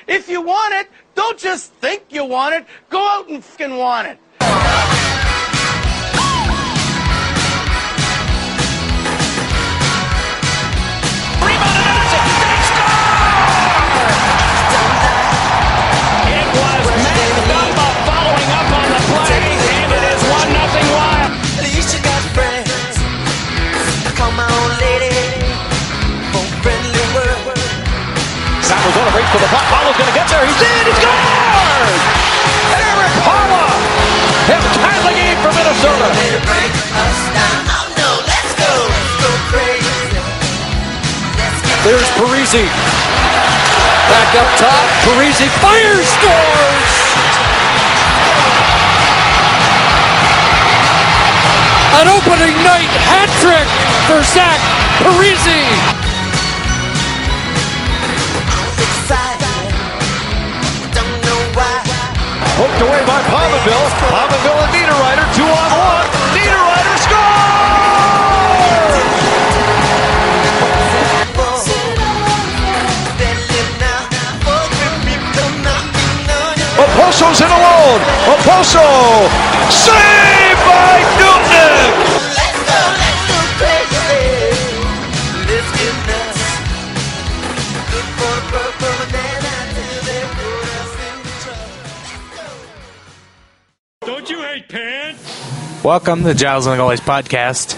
If you want it, don't just think you want it. Go out and fucking want it. Going to reach for the puck. Paula's going to get there. He's in. He scores! Eric Paula has tied the game for Minnesota. There's Parisi. Back up top. Parisi fires, scores! An opening night hat trick for Zach Parisi. Hooked away by Pominville. Pominville and Niederreiter, 2-on-1. Niederreiter scores! Oposo's in alone. Oposo saved by Newton. Don't you hate pants? Welcome to the Giles and the Goalies podcast,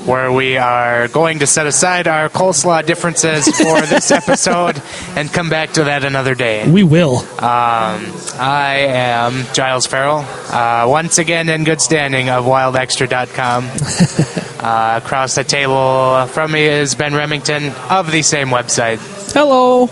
where we are going to set aside our coleslaw differences for this episode and come back to that another day. We will. I am Giles Farrell, once again in good standing of WildExtra.com. Across the table from me is Ben Remington of the same website. Hello.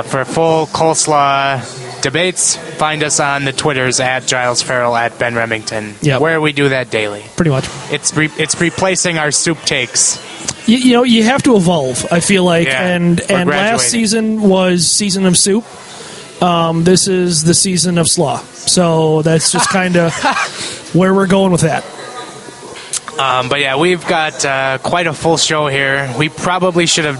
For full coleslaw debates, find us on the Twitters at Giles Farrell, at Ben Remington, where we do that daily. Pretty much. It's replacing our soup takes. You know, you have to evolve, I feel like. Yeah, and last season was Season of Soup. This is the season of Slaw. So that's just kind of where we're going with that. But yeah, we've got quite a full show here. We probably should have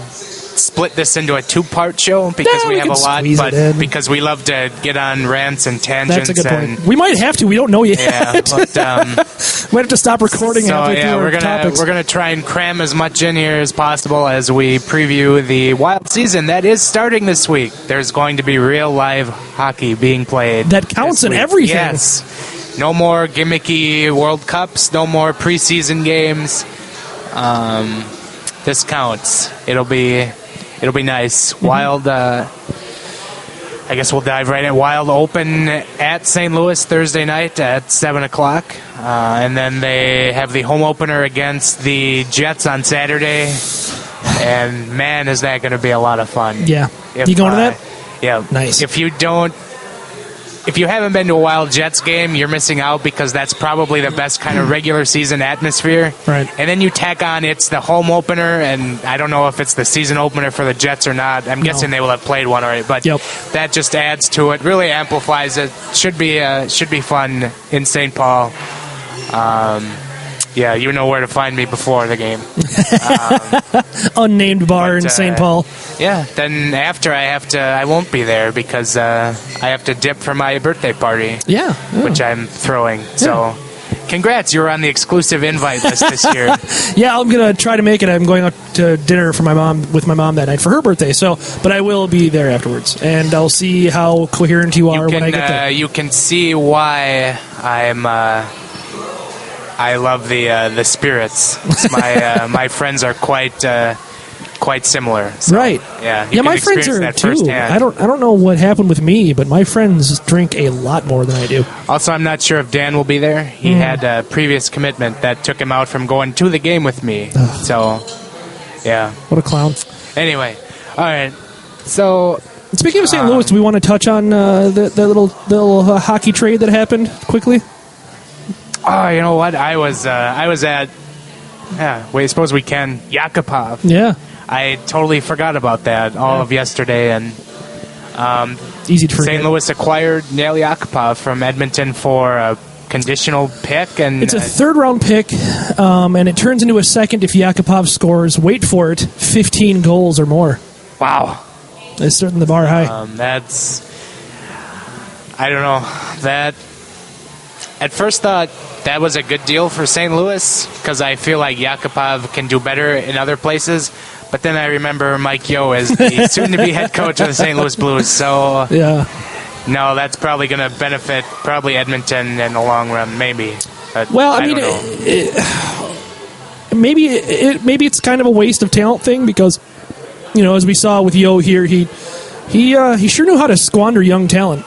split this into a two-part show because we have a lot, but because we love to get on rants and tangents. That's a good point. We might have to. We don't know yet. Yeah, but, we have to stop recording. So yeah, we're gonna try and cram as much in here as possible as we preview the Wild season that is starting this week. There's going to be real live hockey being played. That counts in everything. Yes. No more gimmicky World Cups. No more preseason games. This counts. It'll be nice. Mm-hmm. Wild, I guess we'll dive right in. Wild open at St. Louis Thursday night at 7 o'clock. And then they have the home opener against the Jets on Saturday. And, man, is that going to be a lot of fun. Yeah. You going to that? Yeah. Nice. If you haven't been to a Wild Jets game, you're missing out because that's probably the best kind of regular season atmosphere. Right. And then you tack on it's the home opener, and I don't know if it's the season opener for the Jets or not. I'm guessing they will have played one already, but that just adds to it, really amplifies it. Should be fun in St. Paul. Yeah, you know where to find me before the game. Unnamed bar in St. Paul. Yeah, then after I won't be there because I have to dip for my birthday party. Yeah. Which I'm throwing. Yeah. So, congrats, you're on the exclusive invite list this year. Yeah, I'm going to try to make it. I'm going out to dinner with my mom that night for her birthday. So, but I will be there afterwards, and I'll see how coherent you are when I get there. You can see why I love the spirits. My friends are quite similar. So, right. Yeah. My friends are too. Firsthand. I don't know what happened with me, but my friends drink a lot more than I do. Also, I'm not sure if Dan will be there. He had a previous commitment that took him out from going to the game with me. So, yeah. What a clown. Anyway, all right. So, speaking of St. Louis, do we want to touch on the little hockey trade that happened quickly? Oh, you know what? I was at. Yeah, wait. Suppose we can. Yakupov. Yeah. I totally forgot about that all of yesterday, and easy to forget. St. Louis acquired Nail Yakupov from Edmonton for a conditional pick, and it's a third-round pick, and it turns into a second if Yakupov scores. Wait for it, 15 goals or more. Wow. They're setting the bar high. I don't know. That at first thought that was a good deal for St. Louis because I feel like Yakupov can do better in other places. But then I remember Mike Yeo as the soon-to-be head coach of the St. Louis Blues. So yeah. No, that's probably going to benefit Edmonton in the long run, maybe. But well, I mean, maybe it's kind of a waste of talent thing because, as we saw with Yeo here, he sure knew how to squander young talent.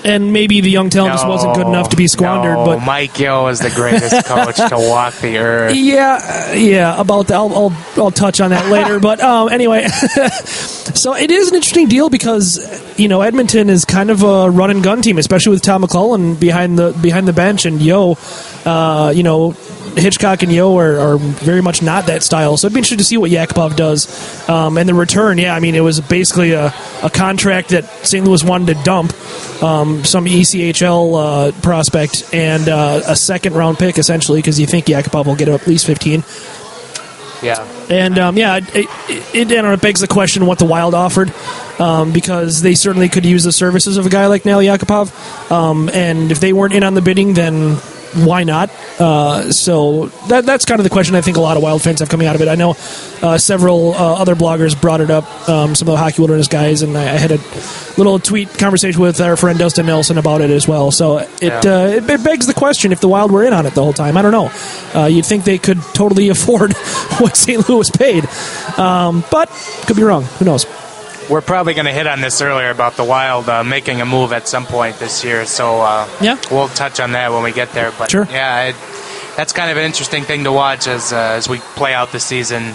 And maybe the young talent just wasn't good enough to be squandered. No, but Mike Yeo is the greatest coach to walk the earth. Yeah. About that, I'll touch on that later. But anyway, so it is an interesting deal because Edmonton is kind of a run and gun team, especially with Tom McClellan behind the bench, and Yeo, Hitchcock and Yeo are very much not that style. So it'd be interesting to see what Yakupov does. And the return, it was basically a contract that St. Louis wanted to dump. Some ECHL prospect and a second-round pick, essentially, because you think Yakupov will get at least 15. Yeah. And, it begs the question what the Wild offered, because they certainly could use the services of a guy like Nail Yakupov. And if they weren't in on the bidding, then why not? So that's kind of the question I think a lot of Wild fans have coming out of it. I know several other bloggers brought it up, some of the Hockey Wilderness guys, and I had a little tweet conversation with our friend Dustin Nelson about it as well. So it begs the question if the Wild were in on it the whole time. I don't know. You'd think they could totally afford what St. Louis paid, but could be wrong. Who knows? We're probably going to hit on this earlier about the Wild making a move at some point this year, so we'll touch on that when we get there. But sure. That's kind of an interesting thing to watch as we play out the season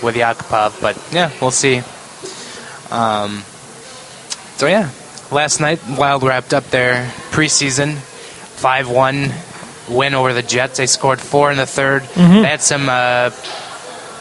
with Yakupov. But we'll see. Last night Wild wrapped up their preseason 5-1 win over the Jets. They scored 4 in the third. Mm-hmm. They had some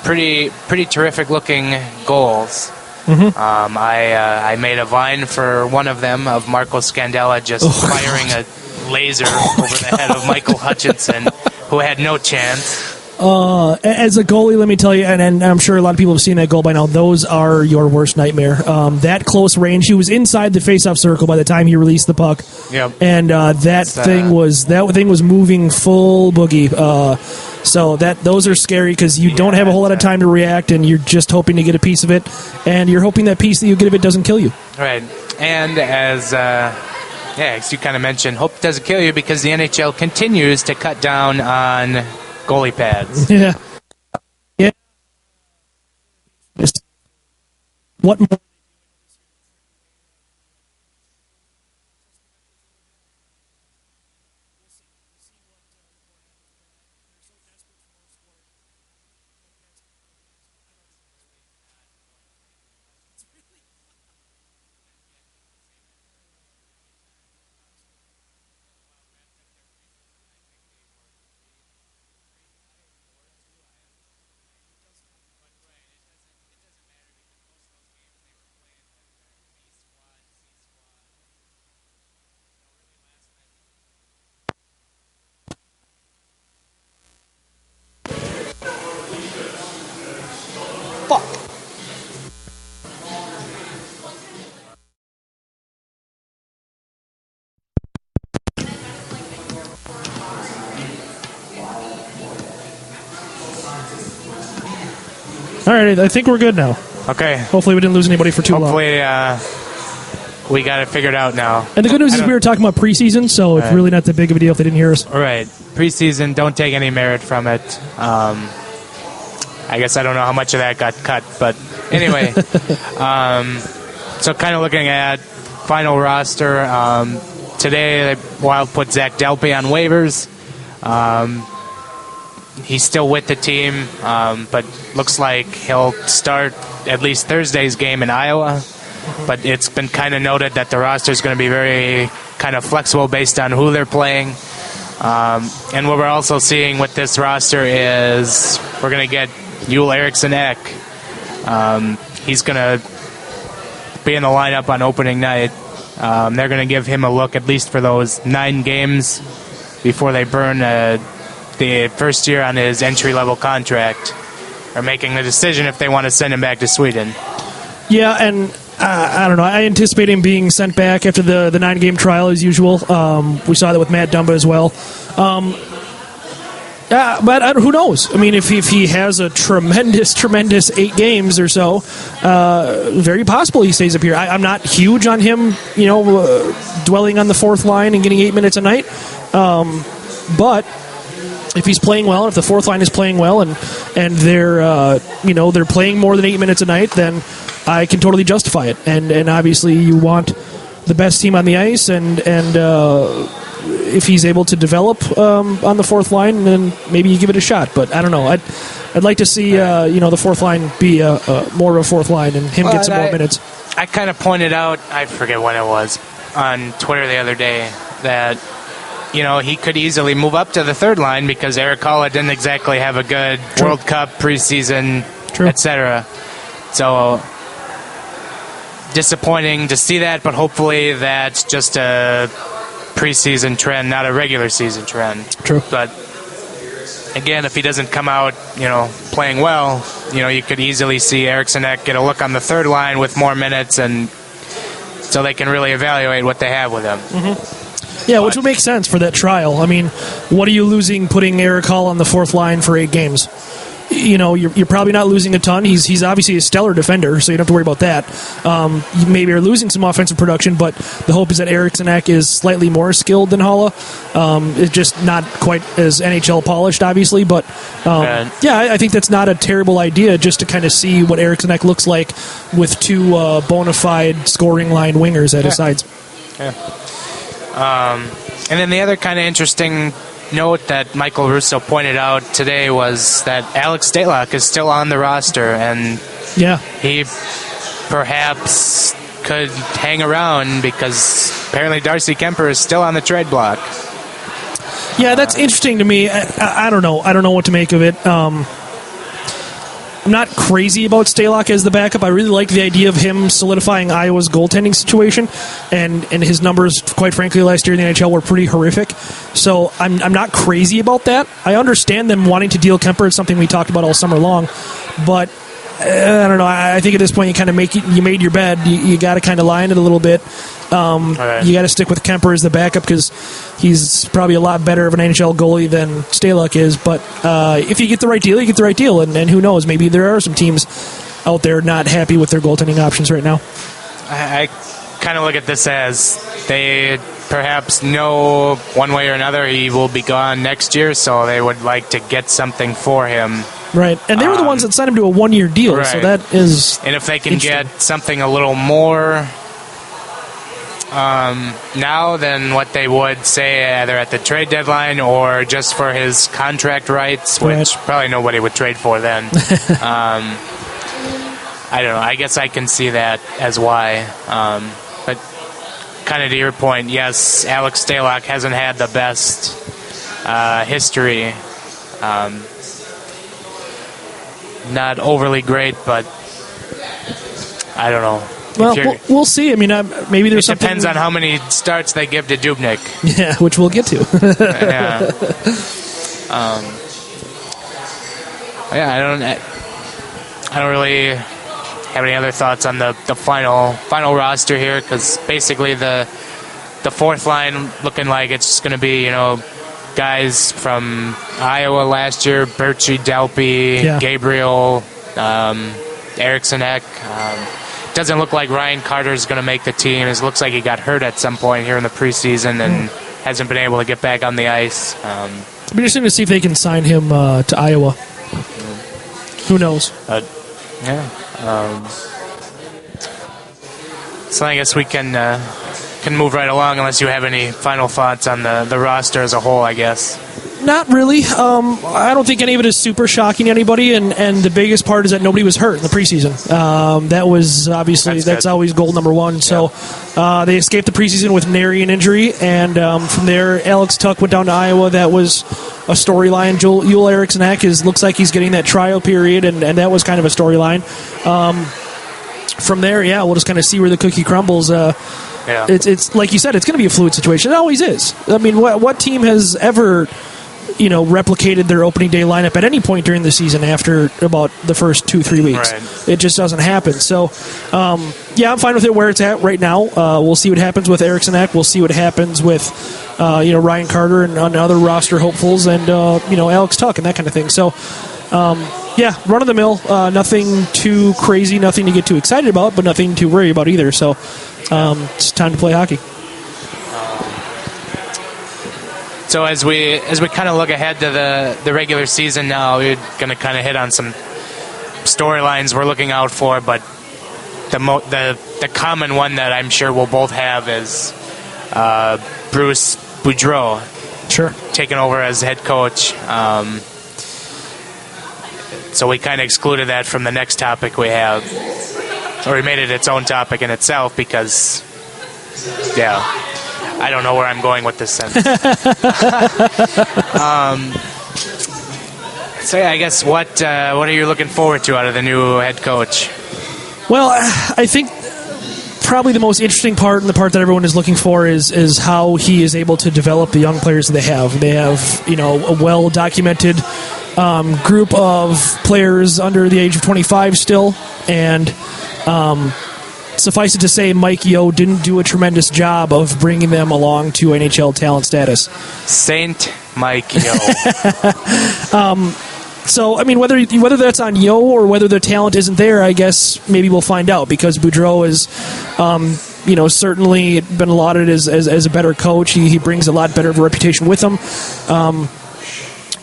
pretty terrific looking goals. Mm-hmm. I made a vine for one of them of Marco Scandella just firing a laser over the head of Michael Hutchinson, who had no chance. As a goalie, let me tell you, and I'm sure a lot of people have seen that goal by now, those are your worst nightmare. That close range, he was inside the face-off circle by the time he released the puck. Yep. And that thing was moving full boogie. So those are scary because you don't have a whole lot of time to react, and you're just hoping to get a piece of it, and you're hoping that piece that you get of it doesn't kill you. Right. And as you kind of mentioned, hope it doesn't kill you because the NHL continues to cut down on goalie pads. Yeah. What more? All right, I think we're good now. Okay. Hopefully we didn't lose anybody for too long. Hopefully we got it figured out now. And the good news is we were talking about preseason, so it's really not that big of a deal if they didn't hear us. All right. Preseason, don't take any merit from it. I guess I don't know how much of that got cut, but anyway. So kind of looking at final roster. Today, the Wild put Zach Delpy on waivers. He's still with the team, but looks like he'll start at least Thursday's game in Iowa. But it's been kind of noted that the roster is going to be very kind of flexible based on who they're playing. And what we're also seeing with this roster is we're going to get Joel Eriksson Ek. He's going to be in the lineup on opening night. They're going to give him a look at least for those 9 games before they burn the first year on his entry-level contract. are making the decision if they want to send him back to Sweden. Yeah, and I don't know. I anticipate him being sent back after the 9-game trial as usual. We saw that with Matt Dumba as well. But who knows? I mean, if he has a tremendous 8 games or so, very possible he stays up here. I'm not huge on him, dwelling on the fourth line and getting 8 minutes a night. But if he's playing well, if the fourth line is playing well, and they're they're playing more than 8 minutes a night, then I can totally justify it. And obviously you want the best team on the ice, and if he's able to develop on the fourth line, then maybe you give it a shot. But I don't know. I'd like to see the fourth line be more of a fourth line and him get some more minutes. I kind of pointed out, I forget when it was, on Twitter the other day, that he could easily move up to the third line because Erik Haula didn't exactly have a good World Cup preseason, etc. So disappointing to see that, but hopefully that's just a preseason trend, not a regular season trend. True. But again, if he doesn't come out, playing well, you could easily see Eriksson Ek get a look on the third line with more minutes, and so they can really evaluate what they have with him. Mm-hmm. Yeah, which would make sense for that trial. I mean, what are you losing putting Erik Haula on the fourth line for 8 games? You're probably not losing a ton. He's obviously a stellar defender, so you don't have to worry about that. You maybe are losing some offensive production, but the hope is that Eriksson Ek is slightly more skilled than Haula. It's just not quite as NHL polished, obviously, but I think that's not a terrible idea, just to kind of see what Eriksson Ek looks like with 2 bona fide scoring line wingers at his sides. Yeah. And then the other kind of interesting note that Michael Russo pointed out today was that Alex Stalock is still on the roster, and he perhaps could hang around because apparently Darcy Kemper is still on the trade block. Yeah, that's interesting to me. I don't know. I don't know what to make of it. I'm not crazy about Stalock as the backup. I really like the idea of him solidifying Iowa's goaltending situation, and his numbers, quite frankly, last year in the NHL were pretty horrific. So I'm not crazy about that. I understand them wanting to deal Kemper. It's something we talked about all summer long, but I don't know. I think at this point you made your bed. You got to kind of lie in it a little bit. Right. You got to stick with Kemper as the backup because he's probably a lot better of an NHL goalie than Stalock is. But if you get the right deal, you get the right deal. And who knows? Maybe there are some teams out there not happy with their goaltending options right now. I kind of look at this as they perhaps know one way or another he will be gone next year, so they would like to get something for him. Right, and they were the ones that signed him to a 1-year deal, right. So that is. And if they can get something a little more now than what they would say either at the trade deadline or just for his contract rights, which probably nobody would trade for then. I don't know. I guess I can see that as why. But kind of to your point, yes, Alex Stalock hasn't had the best history. Not overly great, but I don't know. Well, we'll see. I mean, maybe there's something. It depends on how many starts they give to Dubnyk. Yeah, which we'll get to. Yeah. I don't really have any other thoughts on the final roster here, because basically the fourth line looking like it's just going to be guys from Iowa last year: Berchi, Delpy, Gabriel, Eriksson Ek. Doesn't look like Ryan Carter is going to make the team. It looks like he got hurt at some point here in the preseason and hasn't been able to get back on the ice. It'll be interesting to see if they can sign him to Iowa. Who knows? So I guess we can move right along unless you have any final thoughts on the roster as a whole, I guess. Not really. I don't think any of it is super shocking to anybody, and the biggest part is that nobody was hurt in the preseason. That was obviously that's always goal number one. Yeah. So they escaped the preseason with nary an injury, and from there, Alex Tuch went down to Iowa. That was a storyline. Joel Eriksson Ek looks like he's getting that trial period, and that was kind of a storyline. From there, we'll just kind of see where the cookie crumbles. It's like you said, it's going to be a fluid situation. It always is. I mean, what team has ever replicated their opening day lineup at any point during the season after about the first 2-3 weeks. Right. It just doesn't happen. So, I'm fine with it where it's at right now. We'll see what happens with Eriksson Ek. We'll see what happens with, Ryan Carter and other roster hopefuls and, Alex Tuck and that kind of thing. So, run of the mill. Nothing too crazy, nothing to get too excited about, but nothing to worry about either. So, it's time to play hockey. So as we kind of look ahead to the regular season now, we're going to kind of hit on some storylines we're looking out for, but the common one that I'm sure we'll both have is Bruce Boudreau, sure, taking over as head coach. So we kind of excluded that from the next topic we have, or we made it its own topic in itself because, I don't know where I'm going with this sentence. I guess what are you looking forward to out of the new head coach? Well, I think probably the most interesting part and the part that everyone is looking for is how he is able to develop the young players that they have. They have, a well-documented group of players under the age of 25 still, and suffice it to say, Mike Yeo didn't do a tremendous job of bringing them along to NHL talent status. Saint Mike Yeo. So, whether that's on Yeo or whether the talent isn't there, I guess maybe we'll find out, because Boudreau is, certainly been lauded as a better coach. He brings a lot better of a reputation with him.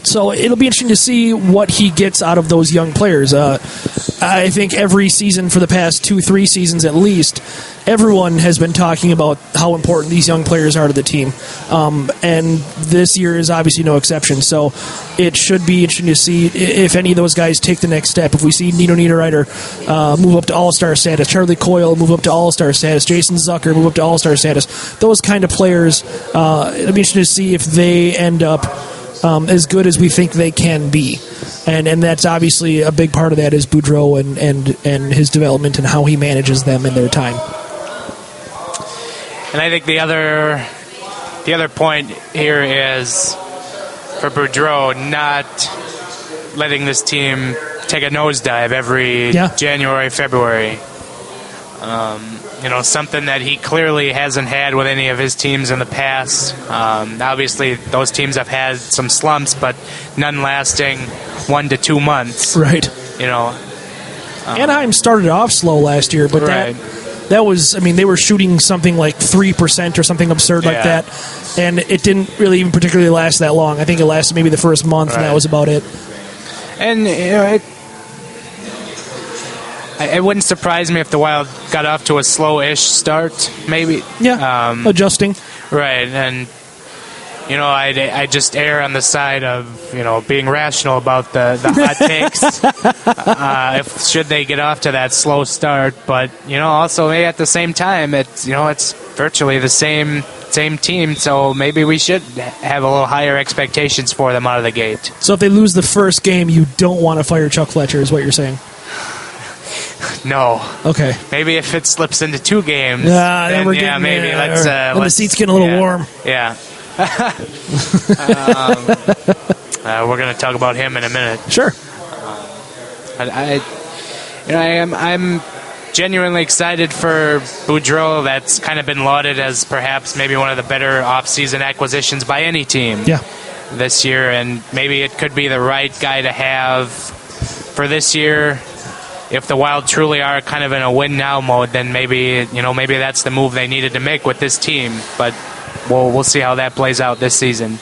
So it'll be interesting to see what he gets out of those young players. I think every season for the past 2-3 seasons at least, everyone has been talking about how important these young players are to the team. And this year is obviously no exception. So it should be interesting to see if any of those guys take the next step. If we see Nino Niederreiter move up to All-Star status, Charlie Coyle move up to All-Star status, Jason Zucker move up to All-Star status, those kind of players, it'll be interesting to see if they end up as good as we think they can be. And that's obviously a big part of that is Boudreau and his development and how he manages them in their time. And I think the other point here is for Boudreau not letting this team take a nosedive every January, February. Something that he clearly hasn't had with any of his teams in the past. Obviously, those teams have had some slumps, but none lasting 1 to 2 months. Right. Anaheim started off slow last year, but that was, they were shooting something like 3% or something absurd like that, and it didn't really even particularly last that long. I think it lasted maybe the first month, and that was about it. And, it wouldn't surprise me if the Wild got off to a slow-ish start, maybe. Yeah, adjusting. Right, and, I just err on the side of, being rational about the hot takes, should they get off to that slow start. But, also maybe at the same time, it's virtually the same team, so maybe we should have a little higher expectations for them out of the gate. So if they lose the first game, you don't want to fire Chuck Fletcher, is what you're saying? No. Okay. Maybe if it slips into 2 games, then we're getting maybe there. let's the seat's getting a little warm. Yeah. We're going to talk about him in a minute. Sure. I'm genuinely excited for Boudreau. That's kind of been lauded as perhaps maybe one of the better off-season acquisitions by any team this year, and maybe it could be the right guy to have for this year. If the Wild truly are kind of in a win-now mode, then maybe that's the move they needed to make with this team. But we'll see how that plays out this season.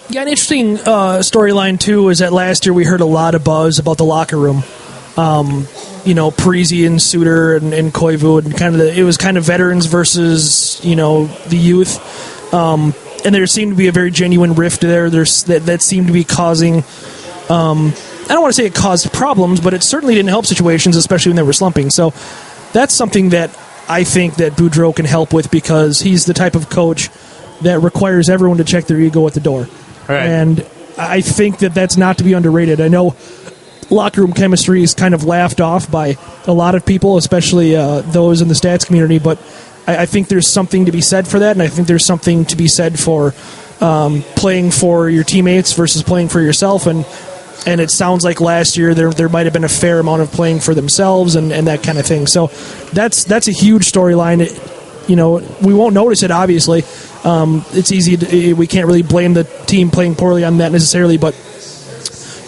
Yeah, an interesting storyline, too, is that last year we heard a lot of buzz about the locker room. Parisi and Suter and Koivu, and it was kind of veterans versus, the youth. And there seemed to be a very genuine rift there. That seemed to be causing... I don't want to say it caused problems, but it certainly didn't help situations, especially when they were slumping. So that's something that I think that Boudreau can help with, because he's the type of coach that requires everyone to check their ego at the door. Right. And I think that that's not to be underrated. I know locker room chemistry is kind of laughed off by a lot of people, especially those in the stats community, but I think there's something to be said for that, and I think there's something to be said for playing for your teammates versus playing for yourself, and it sounds like last year there might have been a fair amount of playing for themselves and that kind of thing. So that's a huge storyline. We won't notice it, obviously. It's easy. We can't really blame the team playing poorly on that necessarily, but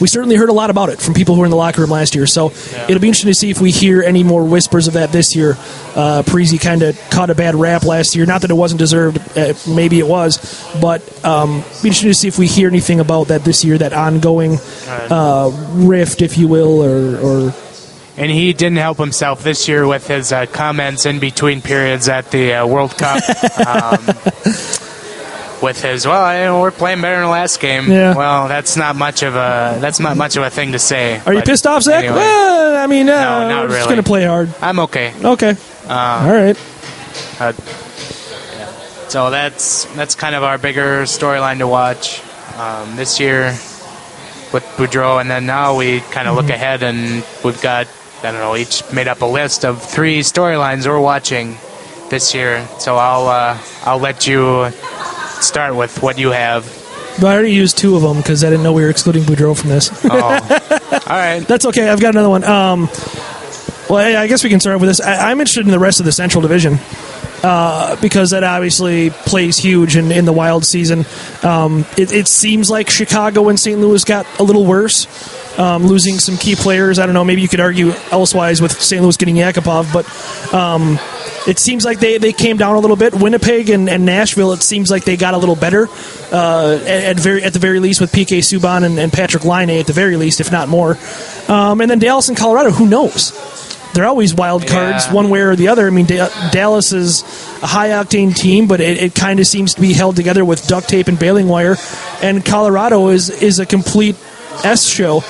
we certainly heard a lot about it from people who were in the locker room last year. So it'll be interesting to see if we hear any more whispers of that this year. Parisi kind of caught a bad rap last year. Not that it wasn't deserved. Maybe it was. But be interesting to see if we hear anything about that this year, that ongoing rift, if you will, or And he didn't help himself this year with his comments in between periods at the World Cup. With his, we're playing better than the last game. Yeah. Well, that's not much of a thing to say. Are you pissed off, Zach? Anyway. Well, I mean, No, not we're just really. going to play hard. I'm okay. Okay. All right. So that's kind of our bigger storyline to watch this year with Boudreau, and then now we kind of look ahead, and we've got, each made up a list of 3 storylines we're watching this year. So I'll let you start with what you have. But I already used 2 of them because I didn't know we were excluding Boudreau from this. Oh, all right. That's okay. I've got another one. I guess we can start with this. I'm interested in the rest of the Central Division because that obviously plays huge in the Wild season. It seems like Chicago and St. Louis got a little worse, losing some key players. I don't know. Maybe you could argue elsewise with St. Louis getting Yakupov, but it seems like they came down a little bit. Winnipeg and Nashville, it seems like they got a little better at the very least with PK Subban and Patrick Laine at the very least, if not more. And then Dallas and Colorado, who knows? They're always wild cards, one way or the other. I mean, Dallas is a high-octane team, but it kind of seems to be held together with duct tape and baling wire. And Colorado is a complete S show,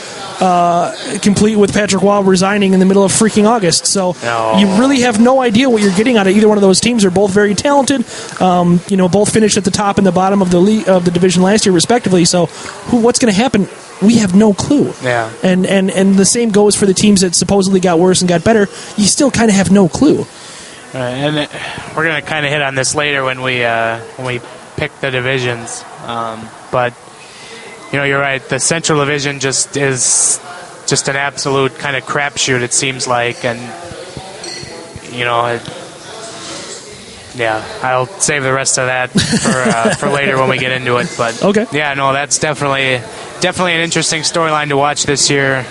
complete with Patrick Waugh resigning in the middle of freaking August. So you really have no idea what you're getting out of either one of those teams. They're both very talented. Both finished at the top and the bottom of the division last year, respectively. So what's going to happen? We have no clue. Yeah. And the same goes for the teams that supposedly got worse and got better. You still kind of have no clue. And we're going to kind of hit on this later when we pick the divisions. But you're right. The Central Division just is just an absolute kind of crapshoot. It seems like, and I'll save the rest of that for later when we get into it. But okay. That's definitely an interesting storyline to watch this year.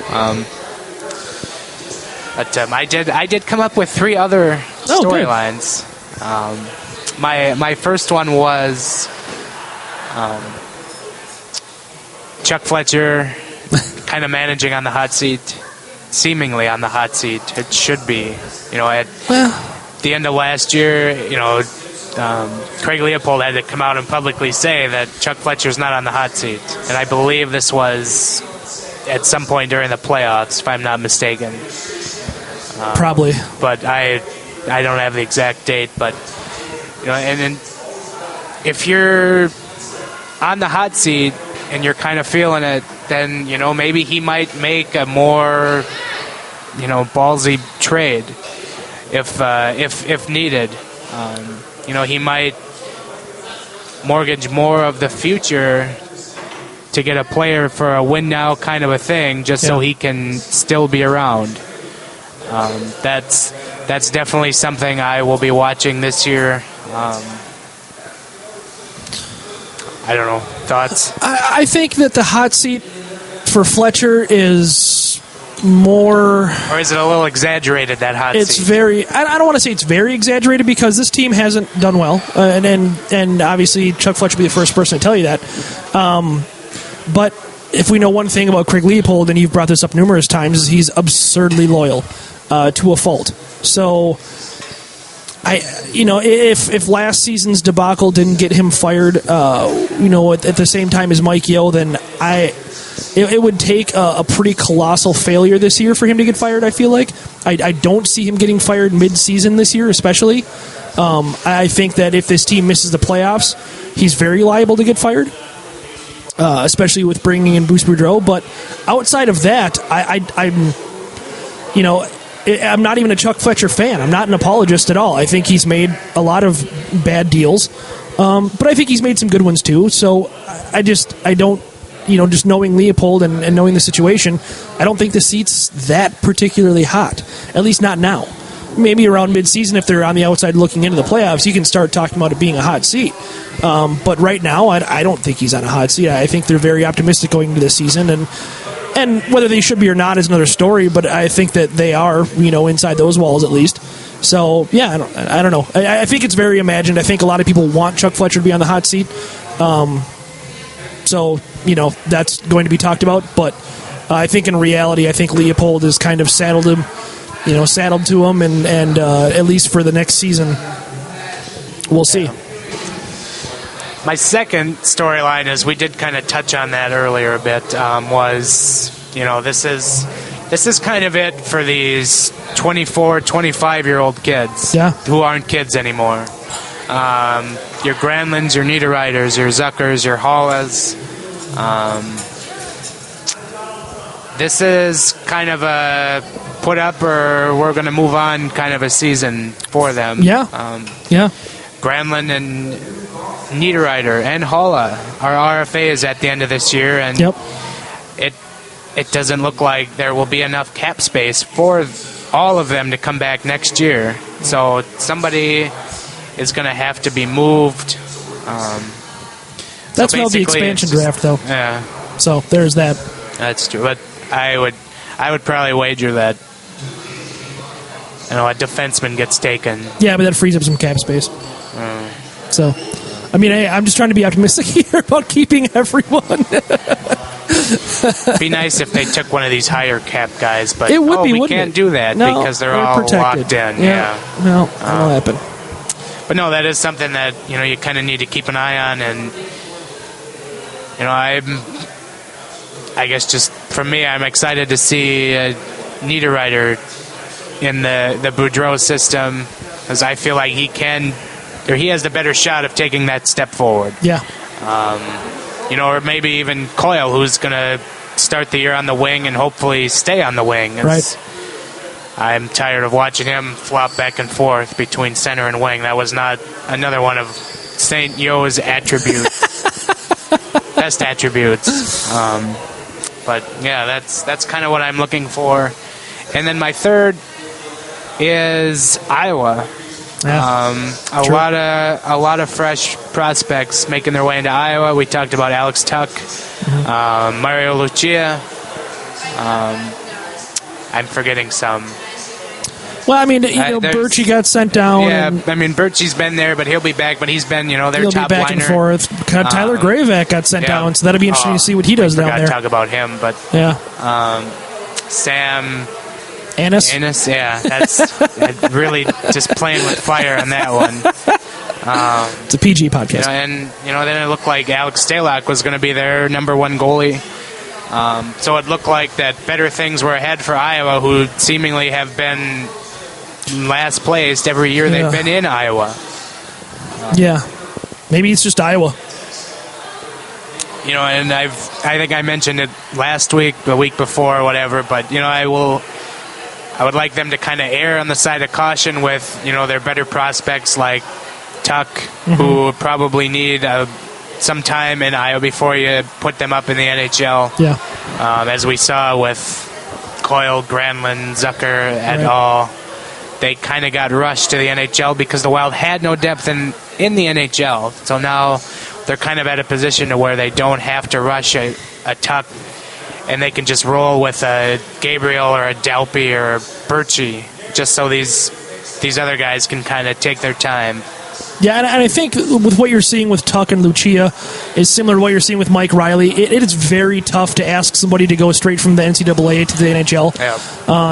But I did come up with 3 other storylines. My first one was Chuck Fletcher kind of managing on the hot seat, seemingly on the hot seat. It should be. At the end of last year, Craig Leopold had to come out and publicly say that Chuck Fletcher's not on the hot seat. And I believe this was at some point during the playoffs, if I'm not mistaken. Probably. But I don't have the exact date. But, and if you're on the hot seat and you're kind of feeling it, then, maybe he might make a more, ballsy trade if needed. He might mortgage more of the future to get a player for a win now kind of a thing, just so he can still be around. That's definitely something I will be watching this year. I don't know. Thoughts? I think that the hot seat for Fletcher is more... Or is it a little exaggerated, that hot it's seat? Very... I don't want to say it's very exaggerated because this team hasn't done well. And obviously Chuck Fletcher will be the first person to tell you that. But if we know one thing about Craig Leopold, and you've brought this up numerous times, is he's absurdly loyal to a fault. So... if last season's debacle didn't get him fired, at the same time as Mike Yeo, then it would take a pretty colossal failure this year for him to get fired, I feel like. I don't see him getting fired mid-season this year, especially. I think that if this team misses the playoffs, he's very liable to get fired, especially with bringing in Bruce Boudreau. But outside of that, I'm not even a Chuck Fletcher fan. I'm not an apologist at all. I think he's made a lot of bad deals. But I think he's made some good ones too. So I don't, just knowing Leopold and knowing the situation, I don't think the seat's that particularly hot. At least not now. Maybe around midseason, if they're on the outside looking into the playoffs, you can start talking about it being a hot seat. But right now, I don't think he's on a hot seat. I think they're very optimistic going into this season, and whether they should be or not is another story. But I think that they are, inside those walls at least. So yeah, I don't know. I think it's very imagined. I think a lot of people want Chuck Fletcher to be on the hot seat. So that's going to be talked about. But I think in reality, I think Leopold has kind of saddled him. Saddled to him, and at least for the next season, we'll see. My second storyline, is we did kind of touch on that earlier a bit, was, this is kind of it for these 24, 25-year-old kids who aren't kids anymore. Your Granlunds, your Niederreiters, your Zuckers, your Hallas. This is kind of a put up or we're going to move on kind of a season for them. Yeah. Granlund and Niederreiter and Haula are RFAs at the end of this year, and it doesn't look like there will be enough cap space for all of them to come back next year. So somebody is going to have to be moved. That's not the expansion draft, though. Yeah. So there's that. That's true, but I would probably wager that a defenseman gets taken. Yeah, but that frees up some cap space. So, I'm just trying to be optimistic here about keeping everyone. It'd be nice if they took one of these higher cap guys, but we can't do that because they're all protected. locked in. Yeah. No, that'll happen. But no, that is something that you kind of need to keep an eye on, and I guess just for me, I'm excited to see Niederreiter in the Boudreau system, because I feel like he has the better shot of taking that step forward. Yeah. Or maybe even Coyle, who's going to start the year on the wing and hopefully stay on the wing. Right. I'm tired of watching him flop back and forth between center and wing. That was not another one of St. Yo's best attributes. But yeah, that's kind of what I'm looking for. And then my third is Iowa. Yeah, a lot of fresh prospects making their way into Iowa. We talked about Alex Tuck, Mario Lucia. I'm forgetting some. Well, Birchie got sent down. Yeah, Birchie's been there, but he'll be back. But he's been, their top liner. He'll be back and forth. Tyler Graveck got sent down, so that'll be interesting to see what he does down there. I talk about him, but Sam Annis, yeah, that's really just playing with fire on that one. It's a PG podcast. Then it looked like Alex Stalock was going to be their number one goalie. So it looked like that better things were ahead for Iowa, who seemingly have been last placed every year they've been in Iowa. Maybe it's just Iowa. And I think I mentioned it last week, the week before, or whatever. But I would like them to kind of err on the side of caution with their better prospects like Tuck, who probably need some time in Iowa before you put them up in the NHL. Yeah. As we saw with Coyle, Granlund, Zucker et al. They kind of got rushed to the NHL because the Wild had no depth in the NHL. So now they're kind of at a position to where they don't have to rush a Tuck, and they can just roll with a Gabriel or a Dalpe or a Birchie, just so these other guys can kind of take their time. Yeah, and I think with what you're seeing with Tuck and Lucia is similar to what you're seeing with Mike Riley. It is very tough to ask somebody to go straight from the NCAA to the NHL. Yeah.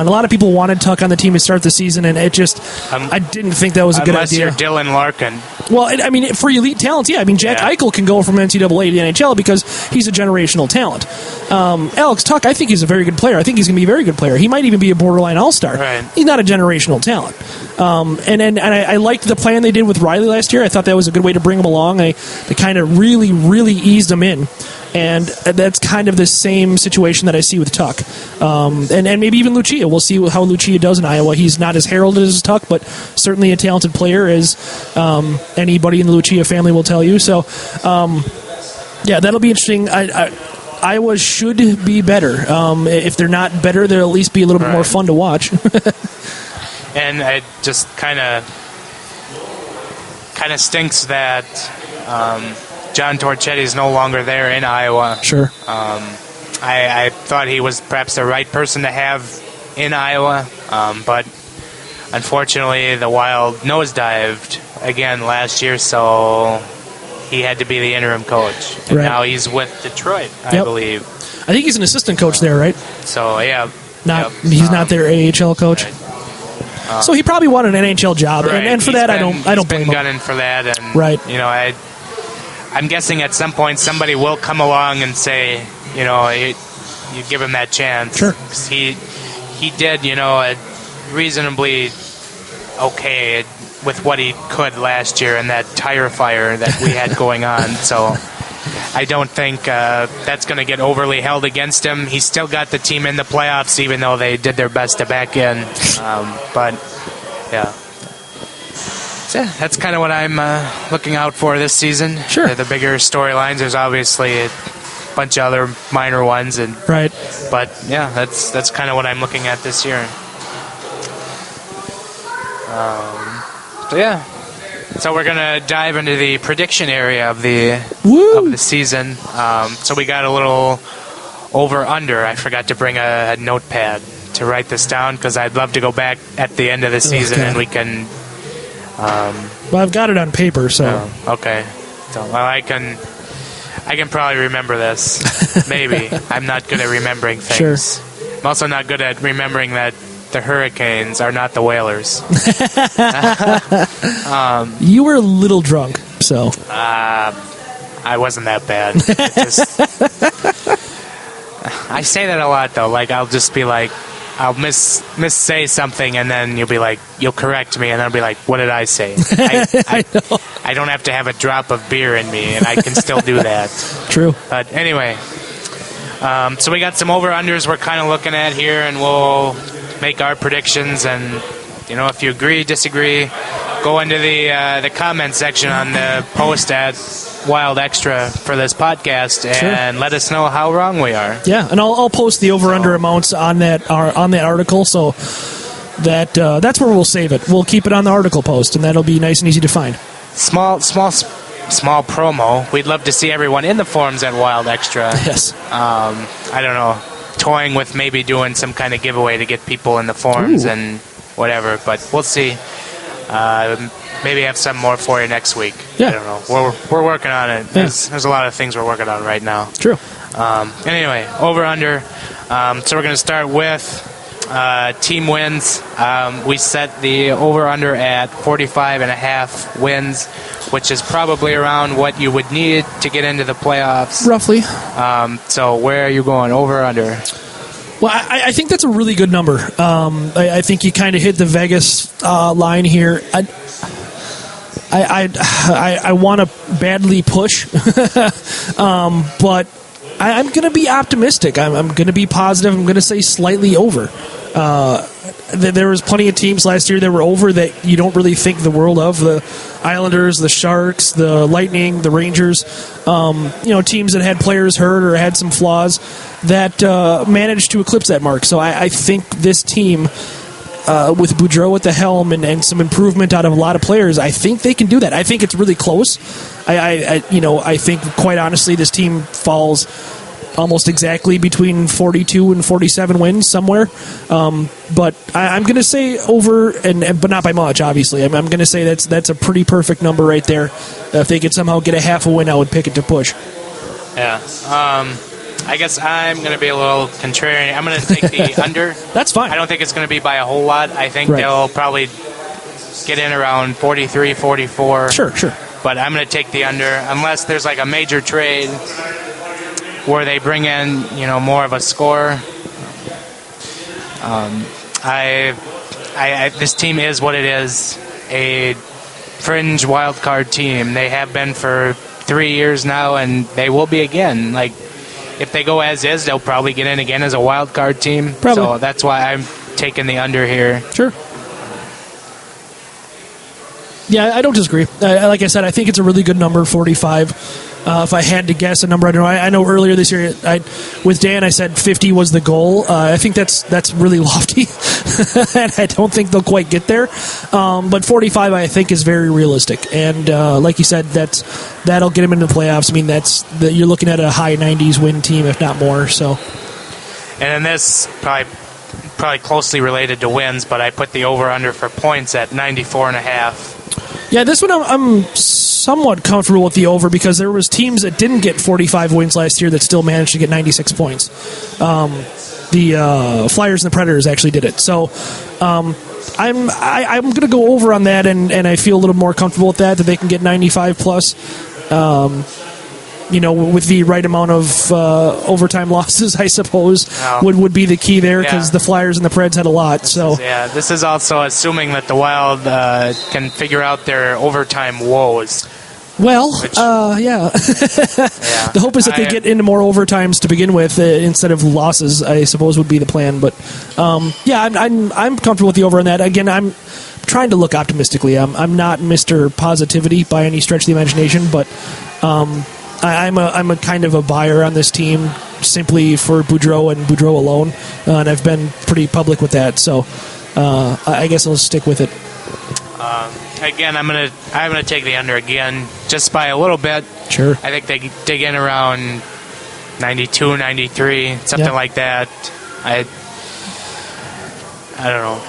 And a lot of people wanted Tuck on the team to start the season, and it just I didn't think that was a good idea. Unless you're Dylan Larkin. Well, for elite talents, yeah. Jack Eichel can go from NCAA to the NHL because he's a generational talent. Alex Tuck, I think he's a very good player. I think he's going to be a very good player. He might even be a borderline all-star. Right. He's not a generational talent. And I liked the plan they did with Riley last year. I thought that was a good way to bring him along. They kind of really, really eased him in. And that's kind of the same situation that I see with Tuck. And maybe even Lucia. We'll see how Lucia does in Iowa. He's not as heralded as Tuck, but certainly a talented player, as anybody in the Lucia family will tell you. So, yeah, that'll be interesting. Iowa should be better. If they're not better, they'll at least be a little bit more fun to watch. And it just kind of stinks that John Torchetti is no longer there in Iowa. Sure. I thought he was perhaps the right person to have in Iowa, but unfortunately the Wild nosedived again last year, so he had to be the interim coach. And now he's with Detroit, I believe. I think he's an assistant coach there, right? So, yeah. He's not their AHL coach. Right. So he probably wanted an NHL job, and for that I don't blame him. Gunning for that, and you know, I'm guessing at some point somebody will come along and say, you know, you give him that chance. Sure. 'Cause he did, you know, reasonably okay with what he could last year in that tire fire that we had going on. So I don't think that's going to get overly held against him. He's still got the team in the playoffs, even though they did their best to back in. But, yeah. So that's kind of what I'm looking out for this season. Sure. The bigger storylines. There's obviously a bunch of other minor ones. But, yeah, that's kind of what I'm looking at this year. So, yeah. So we're going to dive into the prediction area of the season. So we got a little over-under. I forgot to bring a notepad to write this down because I'd love to go back at the end of the season and we can... well, I've got it on paper, so... okay. So, well, I can probably remember this. めI'm not good at remembering things. Sure. I'm also not good at remembering that the Hurricanes are not the Whalers. You were a little drunk, so... I wasn't that bad. I say that a lot, though. Like, I'll just be like, I'll say something, and then you'll correct me, and I'll be like, what did I say? I don't have to have a drop of beer in me, and I can still do that. True. But anyway, so we got some over-unders we're kind of looking at here, and we'll make our predictions, and, you know, if you agree, disagree, go into the comment section on the post at Wild Extra for this podcast and let us know how wrong we are. Yeah, and I'll post the over/under amounts on that article, so that's where we'll save it. We'll keep it on the article post, and that'll be nice and easy to find. Small promo. We'd love to see everyone in the forums at Wild Extra. Yes. I don't know, toying with maybe doing some kind of giveaway to get people in the forums and whatever, but we'll see. Maybe have some more for you next week. Yeah. I don't know. We're working on it. There's a lot of things we're working on right now. True. Anyway, over/under. So we're going to start with team wins. We set the over/under at 45.5 wins, which is probably around what you would need to get into the playoffs. Roughly. So where are you going, over/under? Well, I think that's a really good number. I think you kind of hit the Vegas line here. I want to badly push, but I'm going to be optimistic. I'm going to be positive. I'm going to say slightly over. There was plenty of teams last year that were over that you don't really think the world of. The Islanders, the Sharks, the Lightning, the Rangers. Teams that had players hurt or had some flaws that managed to eclipse that mark. So I think this team, with Boudreau at the helm and some improvement out of a lot of players, I think they can do that. I think it's really close. I think, quite honestly, this team falls almost exactly between 42 and 47 wins somewhere. But I'm going to say over, but not by much, obviously. I'm going to say that's a pretty perfect number right there. If they could somehow get a half a win, I would pick it to push. Yeah. I guess I'm going to be a little contrarian. I'm going to take the under. That's fine. I don't think it's going to be by a whole lot. I think they'll probably get in around 43, 44. Sure. But I'm going to take the under unless there's like a major trade where they bring in, more of a scorer. This team is what it is, a fringe wild card team. They have been for 3 years now, and they will be again. Like, if they go as is, they'll probably get in again as a wild card team. Probably. So that's why I'm taking the under here. Sure. Yeah, I don't disagree. Like I said, I think it's a really good number, 45. If I had to guess a number, I know earlier this year, with Dan, I said 50 was the goal. I think that's really lofty, and I don't think they'll quite get there. But 45, I think, is very realistic. And like you said, that'll get them into the playoffs. I mean, you're looking at a high 90s win team, if not more. So, and then this probably closely related to wins, but I put the over/under for points at 94.5. Yeah, this one I'm somewhat comfortable with the over because there was teams that didn't get 45 wins last year that still managed to get 96 points. The Flyers and the Predators actually did it. So I'm going to go over on that, and I feel a little more comfortable with that they can get 95 plus. With the right amount of overtime losses, I suppose, would be the key there because the Flyers and the Preds had a lot. This is also assuming that the Wild can figure out their overtime woes. Well, The hope is that they get into more overtimes to begin with instead of losses, I suppose, would be the plan. But, I'm comfortable with the over on that. Again, I'm trying to look optimistically. I'm not Mr. Positivity by any stretch of the imagination, but I'm a kind of a buyer on this team simply for Boudreau and Boudreau alone, and I've been pretty public with that. So I guess I'll stick with it. Again, I'm gonna take the under again, just by a little bit. Sure. I think they dig in around 92, 93, something like that. I don't know.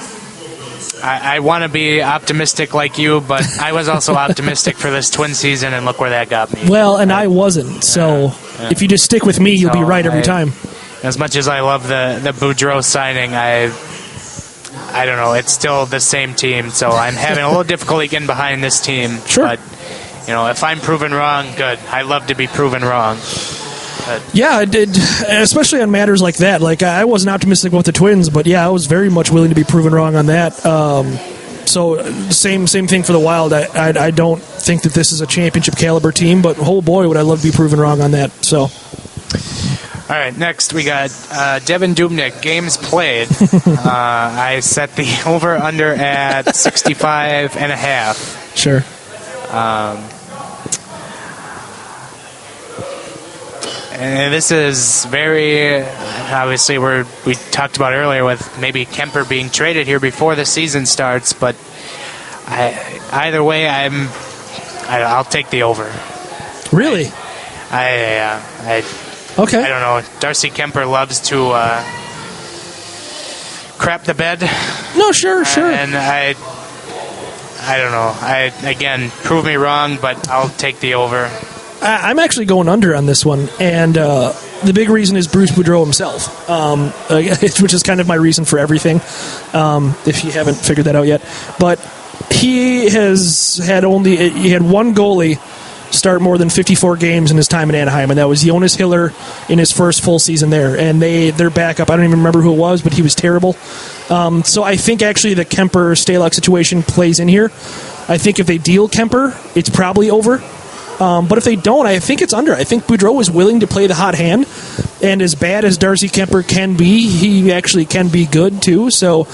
I want to be optimistic like you, but I was also optimistic for this Twin season, and look where that got me. Well, and I wasn't. So if you just stick with me, you'll be right every time. As much as I love the Boudreau signing, I don't know. It's still the same team, so I'm having a little difficulty getting behind this team. Sure. But, if I'm proven wrong, good. I love to be proven wrong. Yeah, I did, especially on matters like that. Like, I wasn't optimistic about the Twins, but I was very much willing to be proven wrong on that. So same thing for the Wild. I don't think that this is a championship caliber team, but oh boy, would I love to be proven wrong on that. So, all right, next we got Devin Dubnyk, games played. I set the over under at 65.5. Sure. And this is very, obviously, we talked about earlier with maybe Kemper being traded here before the season starts, but either way, I'll take the over. Really? Okay. I don't know. Darcy Kemper loves to crap the bed. No, sure. And I don't know. Again, prove me wrong, but I'll take the over. I'm actually going under on this one, and the big reason is Bruce Boudreau himself, which is kind of my reason for everything, if you haven't figured that out yet. But he had one goalie start more than 54 games in his time in Anaheim, and that was Jonas Hiller in his first full season there. And their backup, I don't even remember who it was, but he was terrible. So I think actually the Kemper-Stalock situation plays in here. I think if they deal Kemper, it's probably over. But if they don't, I think it's under. I think Boudreau is willing to play the hot hand, and as bad as Darcy Kemper can be, he actually can be good too. So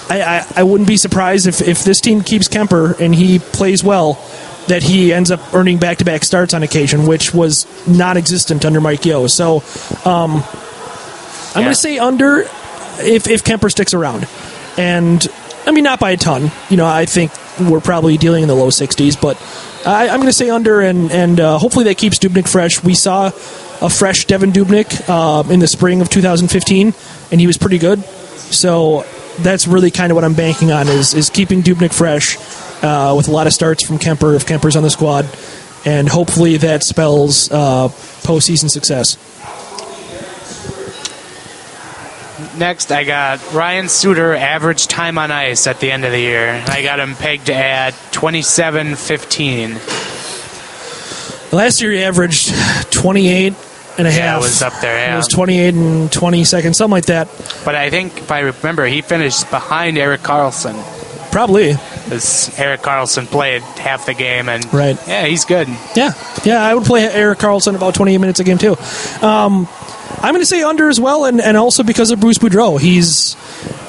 I wouldn't be surprised if this team keeps Kemper and he plays well, that he ends up earning back-to-back starts on occasion, which was non-existent under Mike Yeo. So I'm going to say under if Kemper sticks around. And, I mean, not by a ton. I think we're probably dealing in the low 60s, but I'm going to say under, and hopefully that keeps Dubnyk fresh. We saw a fresh Devin Dubnyk in the spring of 2015, and he was pretty good. So that's really kind of what I'm banking on is keeping Dubnyk fresh with a lot of starts from Kemper if Kemper's on the squad, and hopefully that spells postseason success. Next, I got Ryan Suter, average time on ice at the end of the year. I got him pegged at 27.15. Last year he averaged 28 and a half. Yeah, it was up there, yeah. It was 28 and 20 seconds, something like that. But I think, if I remember, he finished behind Erik Karlsson. probably. Because Eric Carlson played half the game, and right. Yeah, he's good. Yeah, I would play Eric Carlson about 28 minutes a game too. I'm going to say under as well, and also because of Bruce Boudreau.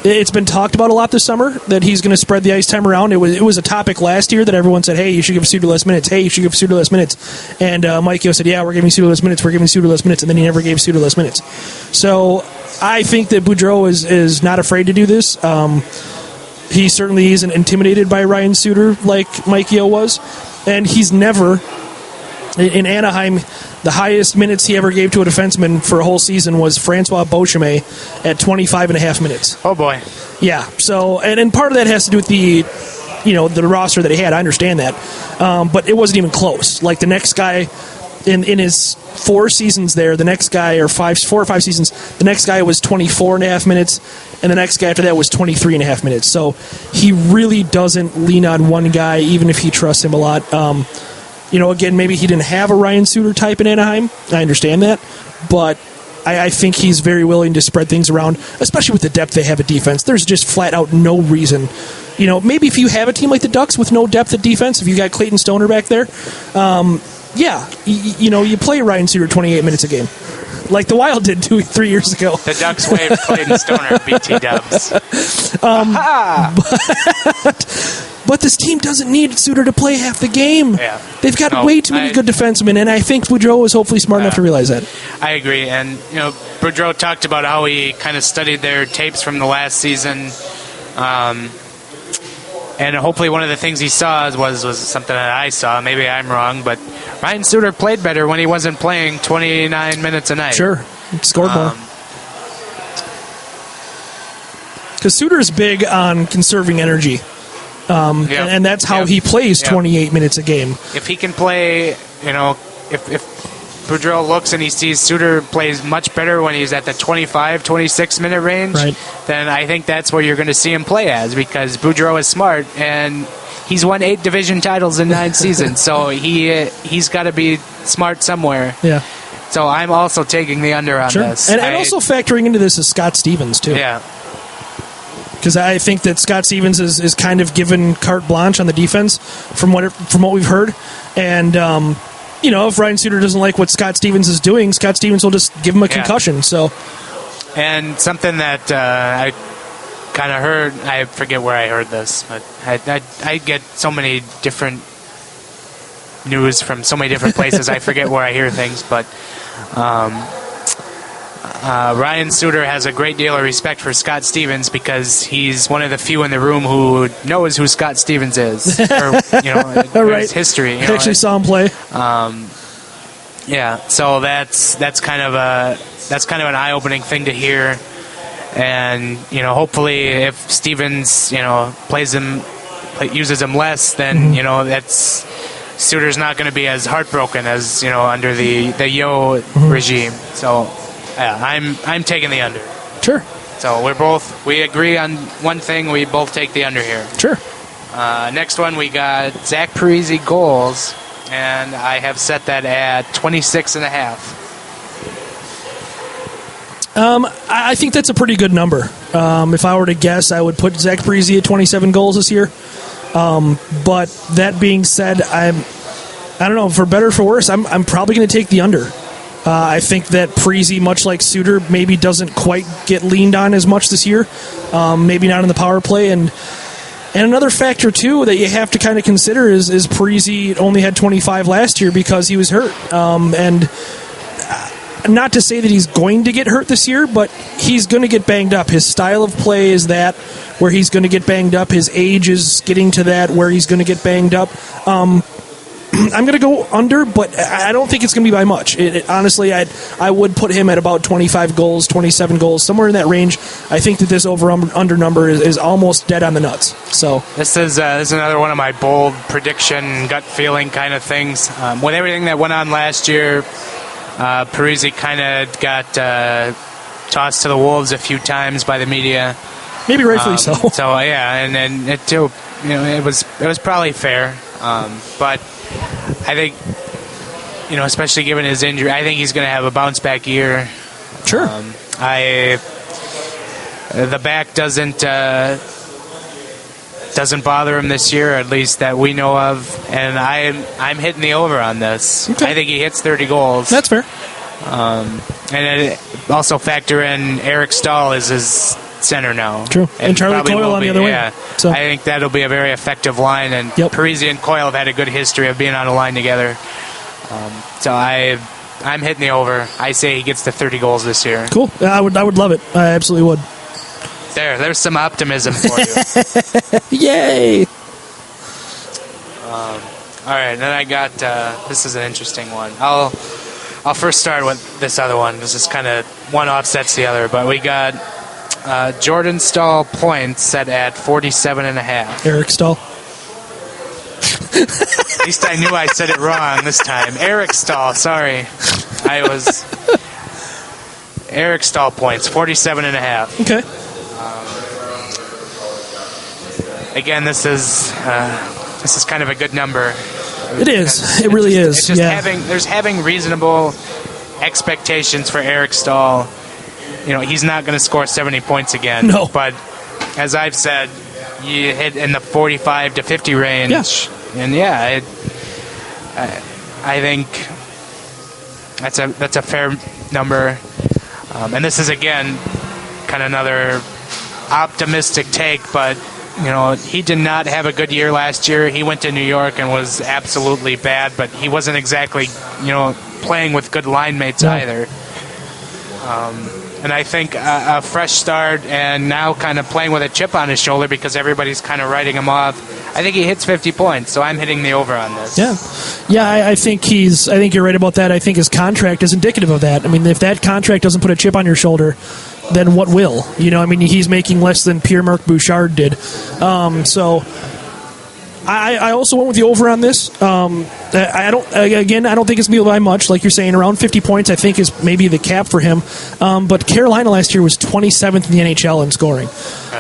It's been talked about a lot this summer that he's going to spread the ice time around. It was a topic last year that everyone said, hey, you should give Suter less minutes. Hey, you should give Suter less minutes. And Mike Yeo said, yeah, we're giving Suter less minutes. We're giving Suter less minutes. And then he never gave Suter less minutes. So I think that Boudreau is not afraid to do this. He certainly isn't intimidated by Ryan Suter like Mike Yeo was. And he's never, in Anaheim, the highest minutes he ever gave to a defenseman for a whole season was Francois Beauchemin at 25 and a half minutes. Oh, boy. Yeah. So, and part of that has to do with the roster that he had. I understand that. But it wasn't even close. Like the next guy in his 4 seasons there, the next guy, or 4 or 5 seasons, the next guy was 24 and a half minutes, and the next guy after that was 23 and a half minutes. So he really doesn't lean on one guy, even if he trusts him a lot. Again, maybe he didn't have a Ryan Suter type in Anaheim. I understand that. But I think he's very willing to spread things around, especially with the depth they have at defense. There's just flat out no reason. Maybe if you have a team like the Ducks with no depth at defense, if you got Clayton Stoner back there, you play Ryan Suter 28 minutes a game. Like the Wild did 2-3 years ago. The Ducks waived Clayton Stoner, BT Dubs. But this team doesn't need Suter to play half the game. Yeah. They've got way too many good defensemen, and I think Boudreau is hopefully smart enough to realize that. I agree. And, Boudreau talked about how he kind of studied their tapes from the last season. And hopefully one of the things he saw was something that I saw. Maybe I'm wrong, but Ryan Suter played better when he wasn't playing 29 minutes a night. Sure. Scored more. Because Suter's big on conserving energy. And that's how he plays 28 minutes a game. If he can play, if Boudreau looks and he sees Suter plays much better when he's at the 25, 26-minute range, right, then I think that's where you're going to see him play as, because Boudreau is smart, and he's won 8 division titles in 9 seasons, so he's got to be smart somewhere. Yeah. So I'm also taking the under on this. And also factoring into this is Scott Stevens, too. Yeah. Because I think that Scott Stevens is kind of given carte blanche on the defense from what we've heard. And, if Ryan Suter doesn't like what Scott Stevens is doing, Scott Stevens will just give him a concussion. So, and something that I kind of heard, I forget where I heard this, but I get so many different news from so many different places. I forget where I hear things, but Ryan Suter has a great deal of respect for Scott Stevens because he's one of the few in the room who knows who Scott Stevens is, or right. his history. I actually saw him play. So that's kind of an eye-opening thing to hear, and hopefully if Stevens uses him less, then that's Suter's not going to be as heartbroken as under the Yeo regime. So. Yeah, I'm taking the under. Sure. So we agree on one thing. We both take the under here. Sure. Next one, we got Zach Parise goals, and I have set that at 26.5. I think that's a pretty good number. If I were to guess, I would put Zach Parise at 27 goals this year. But that being said, I don't know, for better or for worse, I'm probably going to take the under. I think that Parise, much like Suter, maybe doesn't quite get leaned on as much this year. Maybe not in the power play. And another factor, too, that you have to kind of consider is Parise only had 25 last year because he was hurt. And not to say that he's going to get hurt this year, but he's going to get banged up. His style of play is that, where he's going to get banged up. His age is getting to that, where he's going to get banged up. I'm going to go under, but I don't think it's going to be by much. Honestly, I would put him at about 25 goals, 27 goals, somewhere in that range. I think that this over-under number is almost dead on the nuts. So this is another one of my bold prediction, gut feeling kind of things. With everything that went on last year, Parise kind of got tossed to the wolves a few times by the media. Maybe rightfully so. So yeah, and then it too, it was probably fair, but. I think, especially given his injury, I think he's going to have a bounce-back year. Sure. The back doesn't doesn't bother him this year, at least that we know of. And I'm hitting the over on this. Okay. I think he hits 30 goals. That's fair. And it also factor in Eric Stahl is his center now. True. And Charlie probably Coyle will on be, the other wing. Yeah. So. I think that'll be a very effective line. And Parisi and Coyle have had a good history of being on a line together. So I'm hitting the over. I say he gets to 30 goals this year. Cool. I would love it. I absolutely would. There's some optimism for you. Yay! All right, then I got this is an interesting one. I'll first start with this other one. This is kind of one offsets the other, but we got Jordan Stahl points set at 47.5. Eric Stahl. At least I knew I said it wrong this time. Eric Stahl, sorry. Eric Stahl points, 47.5. Okay. Again, this is kind of a good number. It is. It really is. It's just having reasonable expectations for Eric Stahl. You know, he's not going to score 70 points again. No. But as I've said, you hit in the 45 to 50 range. Yeah. And I think that's a fair number. And this is again kind of another optimistic take, but you know, he did not have a good year last year. He went to New York and was absolutely bad, but he wasn't exactly, you know, playing with good line mates either. And I think a fresh start and now kind of playing with a chip on his shoulder because everybody's kind of writing him off. I think he hits 50 points, so I'm hitting the over on this. Yeah. I think you're right about that. I think his contract is indicative of that. I mean, if that contract doesn't put a chip on your shoulder, then what will? You know, I mean, he's making less than Pierre-Marc Bouchard did. So I also went with the over on this. I don't think it's going to be by much. Like you're saying, around 50 points I think is maybe the cap for him. But Carolina last year was 27th in the NHL in scoring.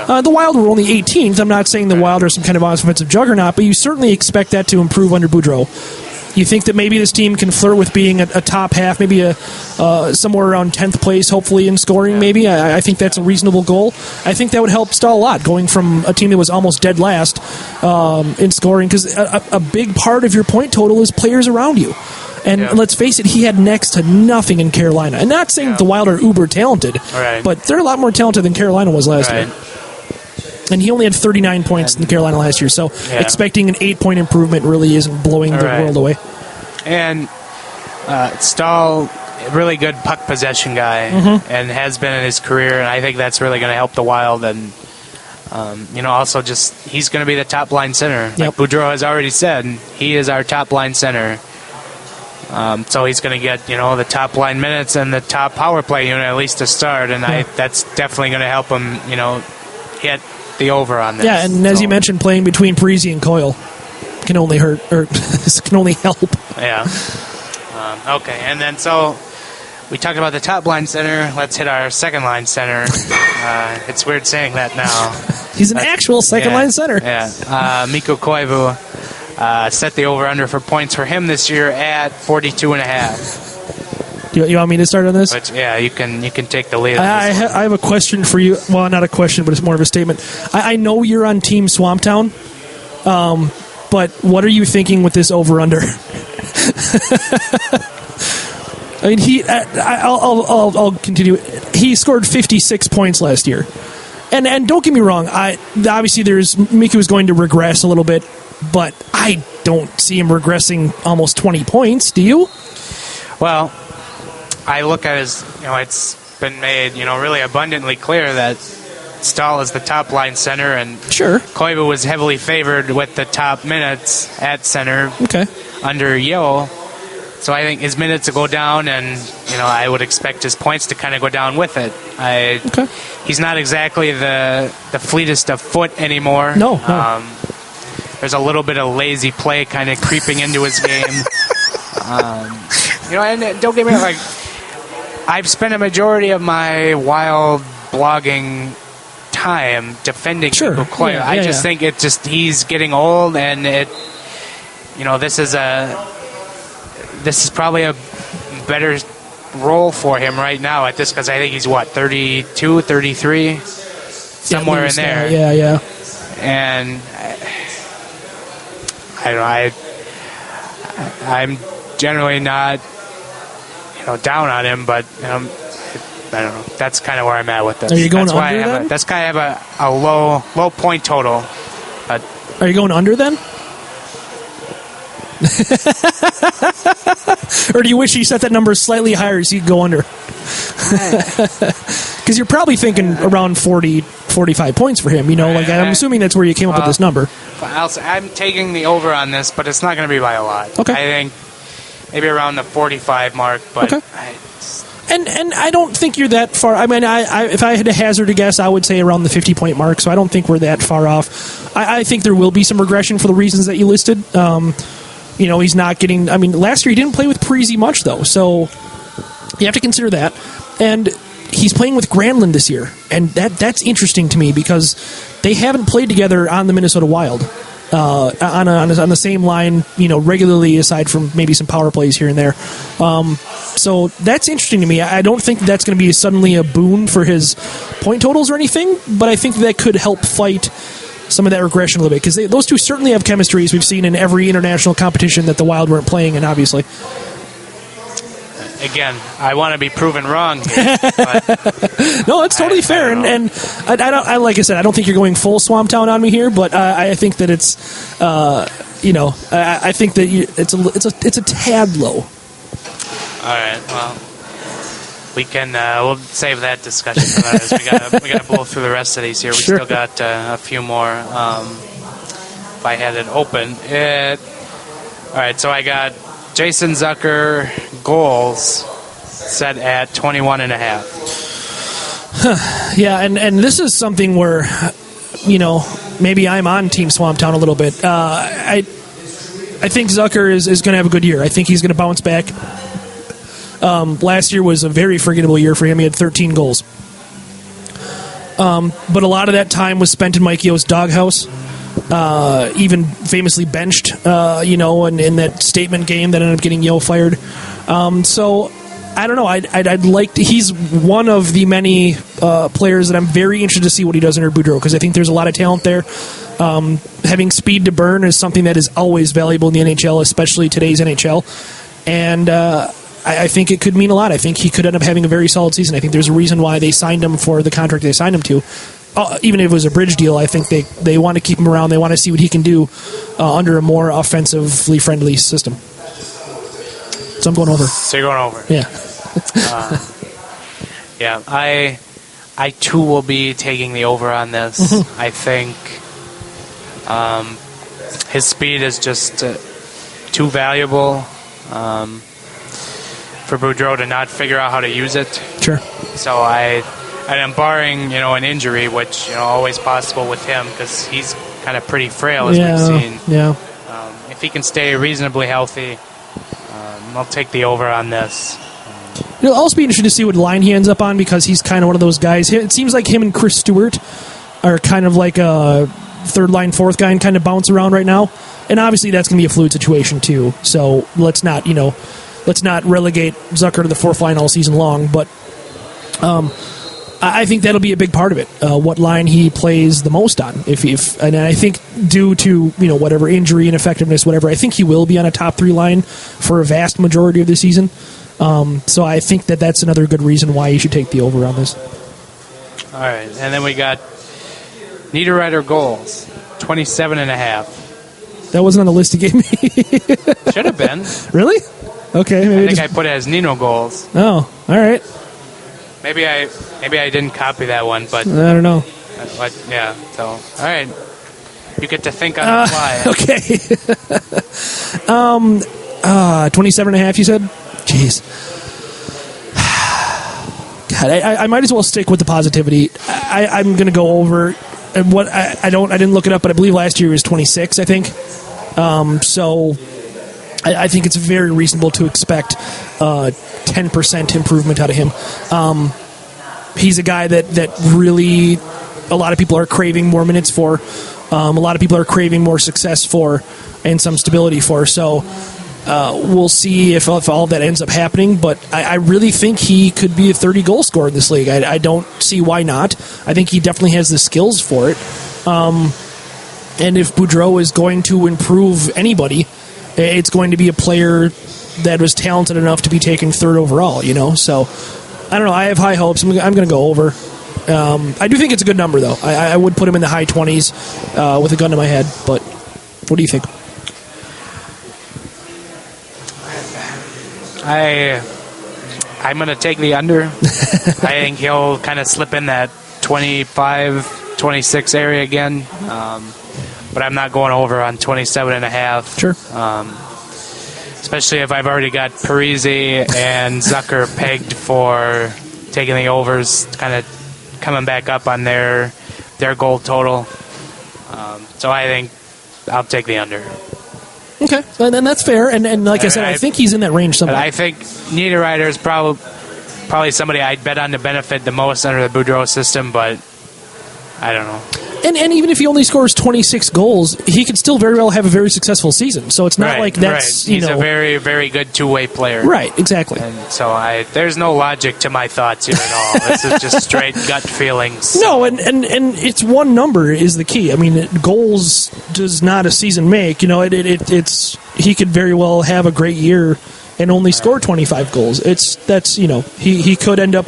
The Wild were only 18th. I'm not saying the Wild are some kind of offensive juggernaut, but you certainly expect that to improve under Boudreau. You think that maybe this team can flirt with being a top half, maybe somewhere around 10th place, hopefully, in scoring, maybe? I think that's a reasonable goal. I think that would help Stahl a lot, going from a team that was almost dead last in scoring, because a big part of your point total is players around you. And let's face it, he had next to nothing in Carolina. And not saying that the Wild are uber talented, but they're a lot more talented than Carolina was last year. And he only had 39 points in Carolina last year, so expecting an 8-point improvement really isn't blowing the world away. And Stahl, really good puck possession guy, and has been in his career, and I think that's really going to help the Wild. And also just he's going to be the top line center. Like Boudreau has already said, he is our top line center. So he's going to get the top line minutes and the top power play unit at least to start, and that's definitely going to help him hit the over on this. Yeah, and as you mentioned, playing between Parisi and Coyle can only hurt, or this can only help. Yeah. Okay, and then so we talked about the top line center. Let's hit our second line center. It's weird saying that now. He's an actual second line center. Yeah. Mikko Koivu set the over-under for points for him this year at 42.5. You want me to start on this? But, you can take the lead. I have a question for you. Well, not a question, but it's more of a statement. I know you're on Team Swamptown, but what are you thinking with this over/under? I mean, I'll continue. He scored 56 points last year, and don't get me wrong. Obviously Miku is going to regress a little bit, but I don't see him regressing almost 20 points. Do you? Well, I look at his, it's been made, really abundantly clear that Stahl is the top line center, and Koivu was heavily favored with the top minutes at center under Yeo. So I think his minutes will go down, and I would expect his points to kind of go down with it. He's not exactly the fleetest of foot anymore. No. There's a little bit of lazy play kind of creeping into his game. And don't get me wrong, I've spent a majority of my Wild blogging time defending Koivu. I just think he's getting old, and this is probably a better role for him right now at this, because I think he's 32, 33, somewhere in there. Yeah. And I'm generally not, down on him, but I don't know. That's kind of where I'm at with this. Are you going that's under then? That's kind of a low point total. But are you going under then? Or do you wish you set that number slightly higher so you could go under? Because you're probably thinking around 40, 45 points for him. I'm assuming that's where you came up with this number. I'm taking the over on this, but it's not going to be by a lot. Okay. I think maybe around the 45 mark, but okay. And I don't think you're that far. I mean, if I had to hazard a guess, I would say around the 50-point mark, so I don't think we're that far off. I think there will be some regression for the reasons that you listed. He's not getting... I mean, last year he didn't play with Parise much, though, so you have to consider that. And he's playing with Granlund this year, and that's interesting to me because they haven't played together on the Minnesota Wild. On the same line, regularly, aside from maybe some power plays here and there. So that's interesting to me. I don't think that's going to be suddenly a boon for his point totals or anything, but I think that could help fight some of that regression a little bit, because those two certainly have chemistries we've seen in every international competition that the Wild weren't playing in, obviously. Again, I want to be proven wrong here, but no, it's totally fair, and I like I said, I don't think you're going full Swamp Town on me here, but I think that it's, I think that it's a tad low. All right, well, we can we'll save that discussion for that. We got to blow through the rest of these here. We Sure. still got a few more. If I had it open, all right. So I got Jason Zucker goals set at 21.5. Yeah, and this is something where, maybe I'm on Team Swamp Town a little bit. I think Zucker is going to have a good year. I think he's going to bounce back. Last year was a very forgettable year for him. He had 13 goals. But a lot of that time was spent in Mike Yo's doghouse. Even famously benched, in that statement game that ended up getting Yo fired. So I don't know. I'd like to, he's one of the many players that I'm very interested to see what he does under Boudreau, because I think there's a lot of talent there. Having speed to burn is something that is always valuable in the NHL, especially today's NHL. And I think it could mean a lot. I think he could end up having a very solid season. I think there's a reason why they signed him for the contract they signed him to. Even if it was a bridge deal, I think they want to keep him around. They want to see what he can do under a more offensively friendly system. So I'm going over. So you're going over. Yeah. Yeah, I too will be taking the over on this. Mm-hmm. I think his speed is just too valuable for Boudreau to not figure out how to use it. Sure. So I'm barring, an injury, which, always possible with him because he's kind of pretty frail, as we've seen. Yeah. If he can stay reasonably healthy, I'll take the over on this. It'll also be interesting to see what line he ends up on, because he's kind of one of those guys. It seems like him and Chris Stewart are kind of like a third line, fourth guy, and kind of bounce around right now. And obviously that's going to be a fluid situation too. So let's not relegate Zucker to the fourth line all season long. But I think that'll be a big part of it. What line he plays the most on, and I think due to whatever injury, ineffectiveness, whatever, I think he will be on a top three line for a vast majority of the season. So I think that's another good reason why you should take the over on this. All right, and then we got Niederreiter goals, 27.5. That wasn't on the list he gave me. Should have been. Really? Okay. Maybe I think I put it as Nino goals. Oh, all right. Maybe I didn't copy that one, but I don't know. But yeah. So all right, you get to think on the fly. Okay. 27.5. You said. Jeez. God, I might as well stick with the positivity. I'm going to go over. And what I didn't look it up, but I believe last year was 26. I think. So I think it's very reasonable to expect 10% improvement out of him. He's a guy that really a lot of people are craving more minutes for. A lot of people are craving more success for, and some stability for. So we'll see if all of that ends up happening. But I really think he could be a 30-goal scorer in this league. I don't see why not. I think he definitely has the skills for it. And if Boudreau is going to improve anybody, it's going to be a player that was talented enough to be taken third overall, So, I don't know. I have high hopes. I'm going to go over. I do think it's a good number, though. I would put him in the high 20s with a gun to my head. But what do you think? I'm going to take the under. I think he'll kind of slip in that 25, 26 area again. But I'm not going over on 27.5. Sure. Especially if I've already got Parisi and Zucker pegged for taking the overs, kind of coming back up on their goal total. So I think I'll take the under. Okay, and that's fair. And like I said, I think he's in that range somewhere. I think Niederreiter is probably somebody I'd bet on to benefit the most under the Boudreau system, but I don't know. And even if he only scores 26 goals, he could still very well have a very successful season. So it's not like that's, He's a very, very good two-way player. Right, exactly. And so there's no logic to my thoughts here at all. This is just straight gut feelings. No, and it's one number is the key. I mean, goals does not a season make. It's he could very well have a great year and only score 25 goals. He could end up,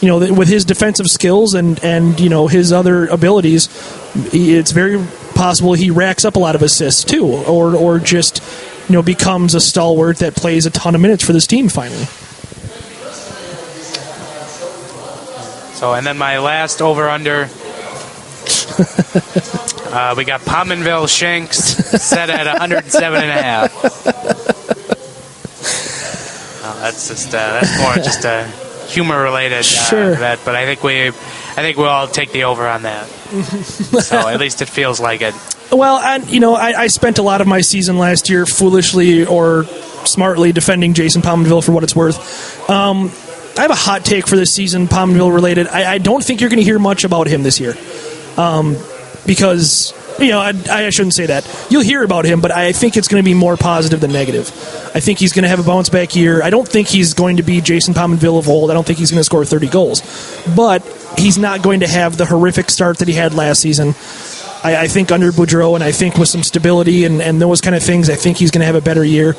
with his defensive skills and his other abilities, it's very possible he racks up a lot of assists too, or just becomes a stalwart that plays a ton of minutes for this team finally. So, and then my last over/under, we got Pominville Shanks set at 107.5. That's more just a humor-related bet, but I think we'll all take the over on that. So at least it feels like it. Well, I spent a lot of my season last year foolishly or smartly defending Jason Pominville for what it's worth. I have a hot take for this season, Pominville related. I don't think you're going to hear much about him this year, because I shouldn't say that. You'll hear about him, but I think it's going to be more positive than negative. I think he's going to have a bounce back year. I don't think he's going to be Jason Pominville of old. I don't think he's going to score 30 goals, but he's not going to have the horrific start that he had last season. I think under Boudreau, and I think with some stability and those kind of things, I think he's going to have a better year.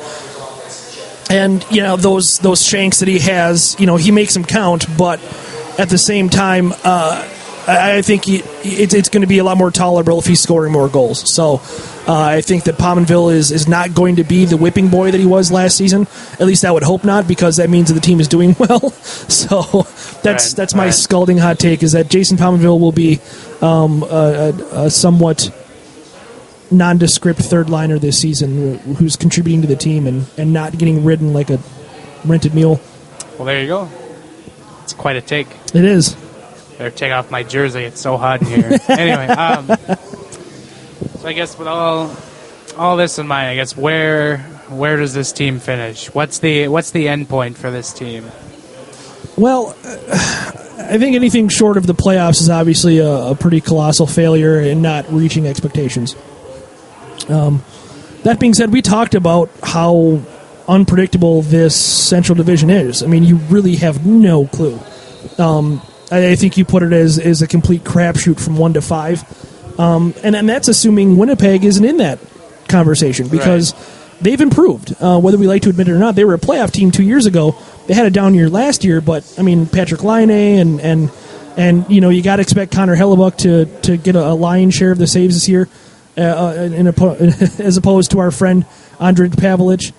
And those shanks that he has, he makes them count, but at the same time, I think it's going to be a lot more tolerable if he's scoring more goals. So I think that Pominville is not going to be the whipping boy that he was last season. At least I would hope not, because that means that the team is doing well. So that's my scalding hot take, is that Jason Pominville will be a somewhat nondescript third liner this season who's contributing to the team and not getting ridden like a rented mule. Well, there you go. It's quite a take. It is. Better take off my jersey. It's so hot in here. Anyway, so I guess with all this in mind, I guess where does this team finish? What's the end point for this team? Well, I think anything short of the playoffs is obviously a pretty colossal failure in not reaching expectations. That being said, we talked about how unpredictable this Central Division is. I mean, you really have no clue. I think you put it as a complete crapshoot from 1 to 5. And that's assuming Winnipeg isn't in that conversation, because they've improved. Whether we like to admit it or not, they were a playoff team 2 years ago. They had a down year last year, but, I mean, Patrick Laine and you got to expect Connor Hellebuck to get a lion's share of the saves this year, as opposed to our friend Andrej Pavelich.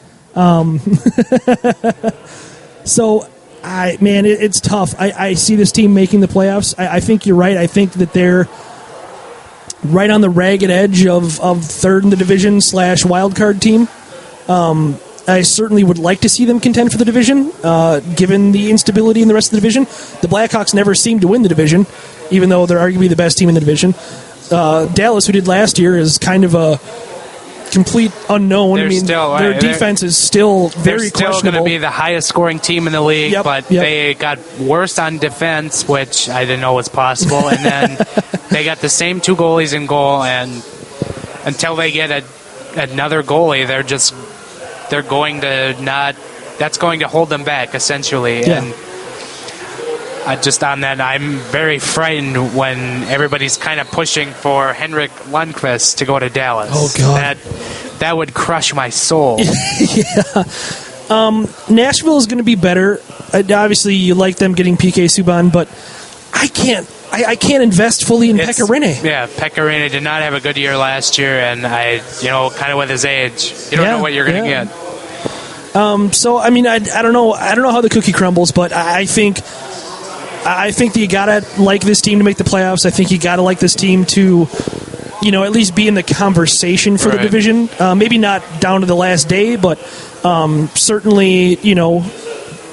So... it's tough. I see this team making the playoffs. I think you're right. I think that they're right on the ragged edge of third in the division / wild card team. I certainly would like to see them contend for the division, given the instability in the rest of the division. The Blackhawks never seem to win the division, even though they're arguably the best team in the division. Dallas, who did last year, is kind of a complete unknown. Their defense is still very questionable. They're still going to be the highest scoring team in the league, but they got worse on defense, which I didn't know was possible. And then they got the same 2 goalies in goal, and until they get another goalie, that's going to hold them back, essentially. Yeah. And just on that, I'm very frightened when everybody's kind of pushing for Henrik Lundqvist to go to Dallas. Oh, God. That would crush my soul. Nashville is going to be better. Obviously, you like them getting PK Subban, but I can't invest fully in Pekka Rinne. Yeah, Pekka Rinne did not have a good year last year, and kind of with his age, you don't know what you're going to get. So I mean, I don't know how the cookie crumbles, but I think that you gotta like this team to make the playoffs. I think you gotta like this team to, at least be in the conversation for the division. Maybe not down to the last day, but certainly,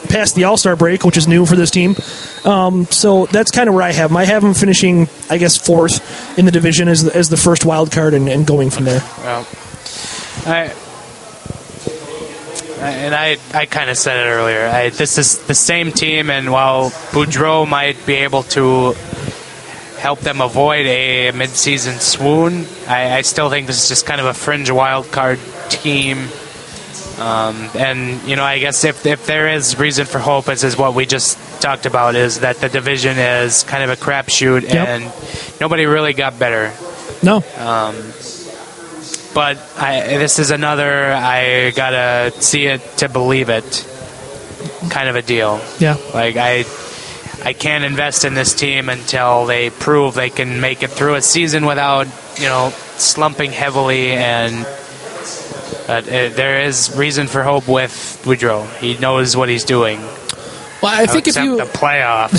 past the All-Star break, which is new for this team. So that's kind of where I have them. I have them finishing, I guess, 4th in the division as the first wild card and going from there. Well, I kind of said it earlier. This is the same team, and while Boudreau might be able to help them avoid a midseason swoon, I still think this is just kind of a fringe wild card team. I guess if there is reason for hope, as is what we just talked about, is that the division is kind of a crapshoot, and nobody really got better. No. But this is another I gotta see it to believe it kind of a deal. Yeah. Like I can't invest in this team until they prove they can make it through a season without slumping heavily, and there is reason for hope with Boudreau. He knows what he's doing. Well, I think if you the playoff,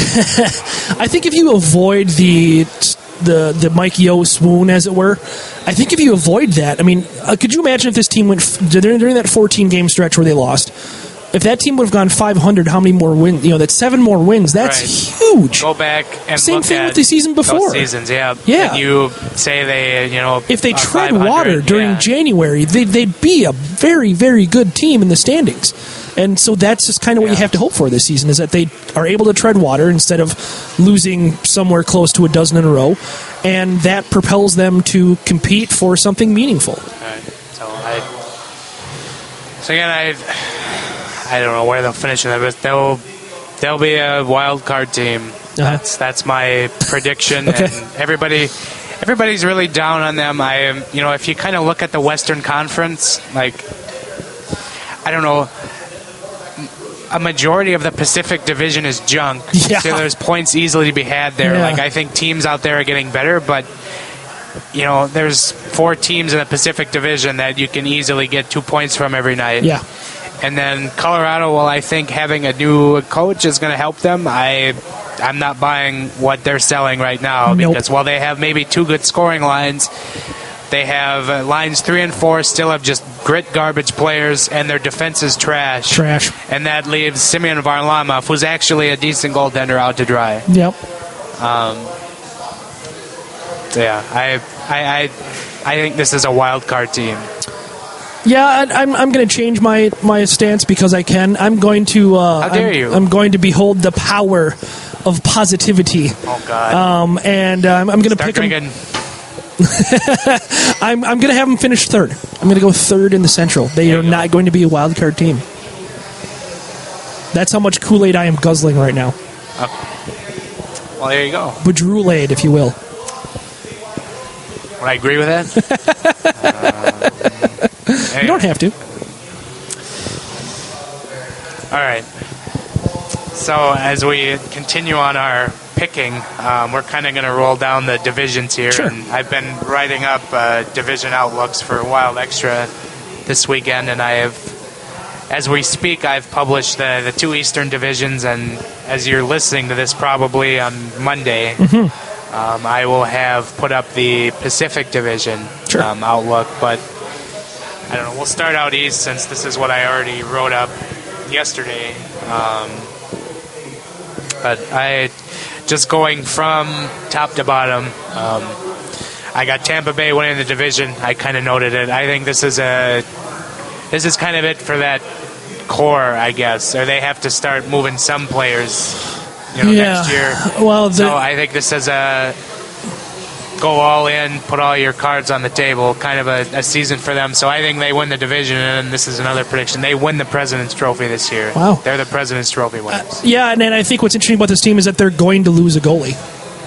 I think if you avoid the Mike Yeo swoon, as it were, I think if you avoid that, I mean, could you imagine if this team went during that 14-game stretch where they lost? If that team would have gone 500, how many more wins? That's 7 more wins. That's huge. Go back and same look thing at with the season before. Those seasons, yeah. Yeah. And you say they, if they tread 500, water during January, they'd be a very, very good team in the standings. And so that's just kind of what you have to hope for this season, is that they are able to tread water instead of losing somewhere close to a dozen in a row, and that propels them to compete for something meaningful. Right. So again, I don't know where they'll finish in that, but they'll be a wild card team. That's my prediction. Okay. And everybody's really down on them. If you kind of look at the Western Conference, like, I don't know, a majority of the Pacific Division is junk. Yeah. So there's points easily to be had there. Yeah. Like, I think teams out there are getting better, but there's 4 teams in the Pacific Division that you can easily get 2 points from every night. Yeah. And then Colorado, well, I think having a new coach is going to help them. I'm not buying what they're selling right now, because while they have maybe 2 good scoring lines, they have lines 3 and 4 still have just grit garbage players, and their defense is trash. And that leaves Semyon Varlamov, who's actually a decent goaltender, out to dry. Yep. I think this is a wild card team. Yeah, I'm going to change my stance because I can. I'm going to. How dare you? I'm going to behold the power of positivity. Oh God! And I'm going to pick them. I'm going to have them finish 3rd. I'm going to go 3rd in the Central. They are not going to be a wild card team. That's how much Kool-Aid I am guzzling right now. Well, there you go. Boudreau-Aid, if you will. Would I agree with that? You don't have to. All right. So as we continue on our picking, we're kind of going to roll down the divisions here. Sure. And I've been writing up division outlooks for Wild Extra this weekend, and as we speak, I've published the 2 Eastern divisions, and as you're listening to this probably on Monday, I will have put up the Pacific Division outlook, but I don't know. We'll start out East since this is what I already wrote up yesterday. But just going from top to bottom, I got Tampa Bay winning the division. I kind of noted it. I think this is kind of it for that core, I guess. Or they have to start moving some players next year. Well, so I think this is go all in, put all your cards on the table, kind of a season for them. So I think they win the division, and this is another prediction. They win the President's Trophy this year. Wow. They're the President's Trophy winners. Yeah, and then I think what's interesting about this team is that they're going to lose a goalie.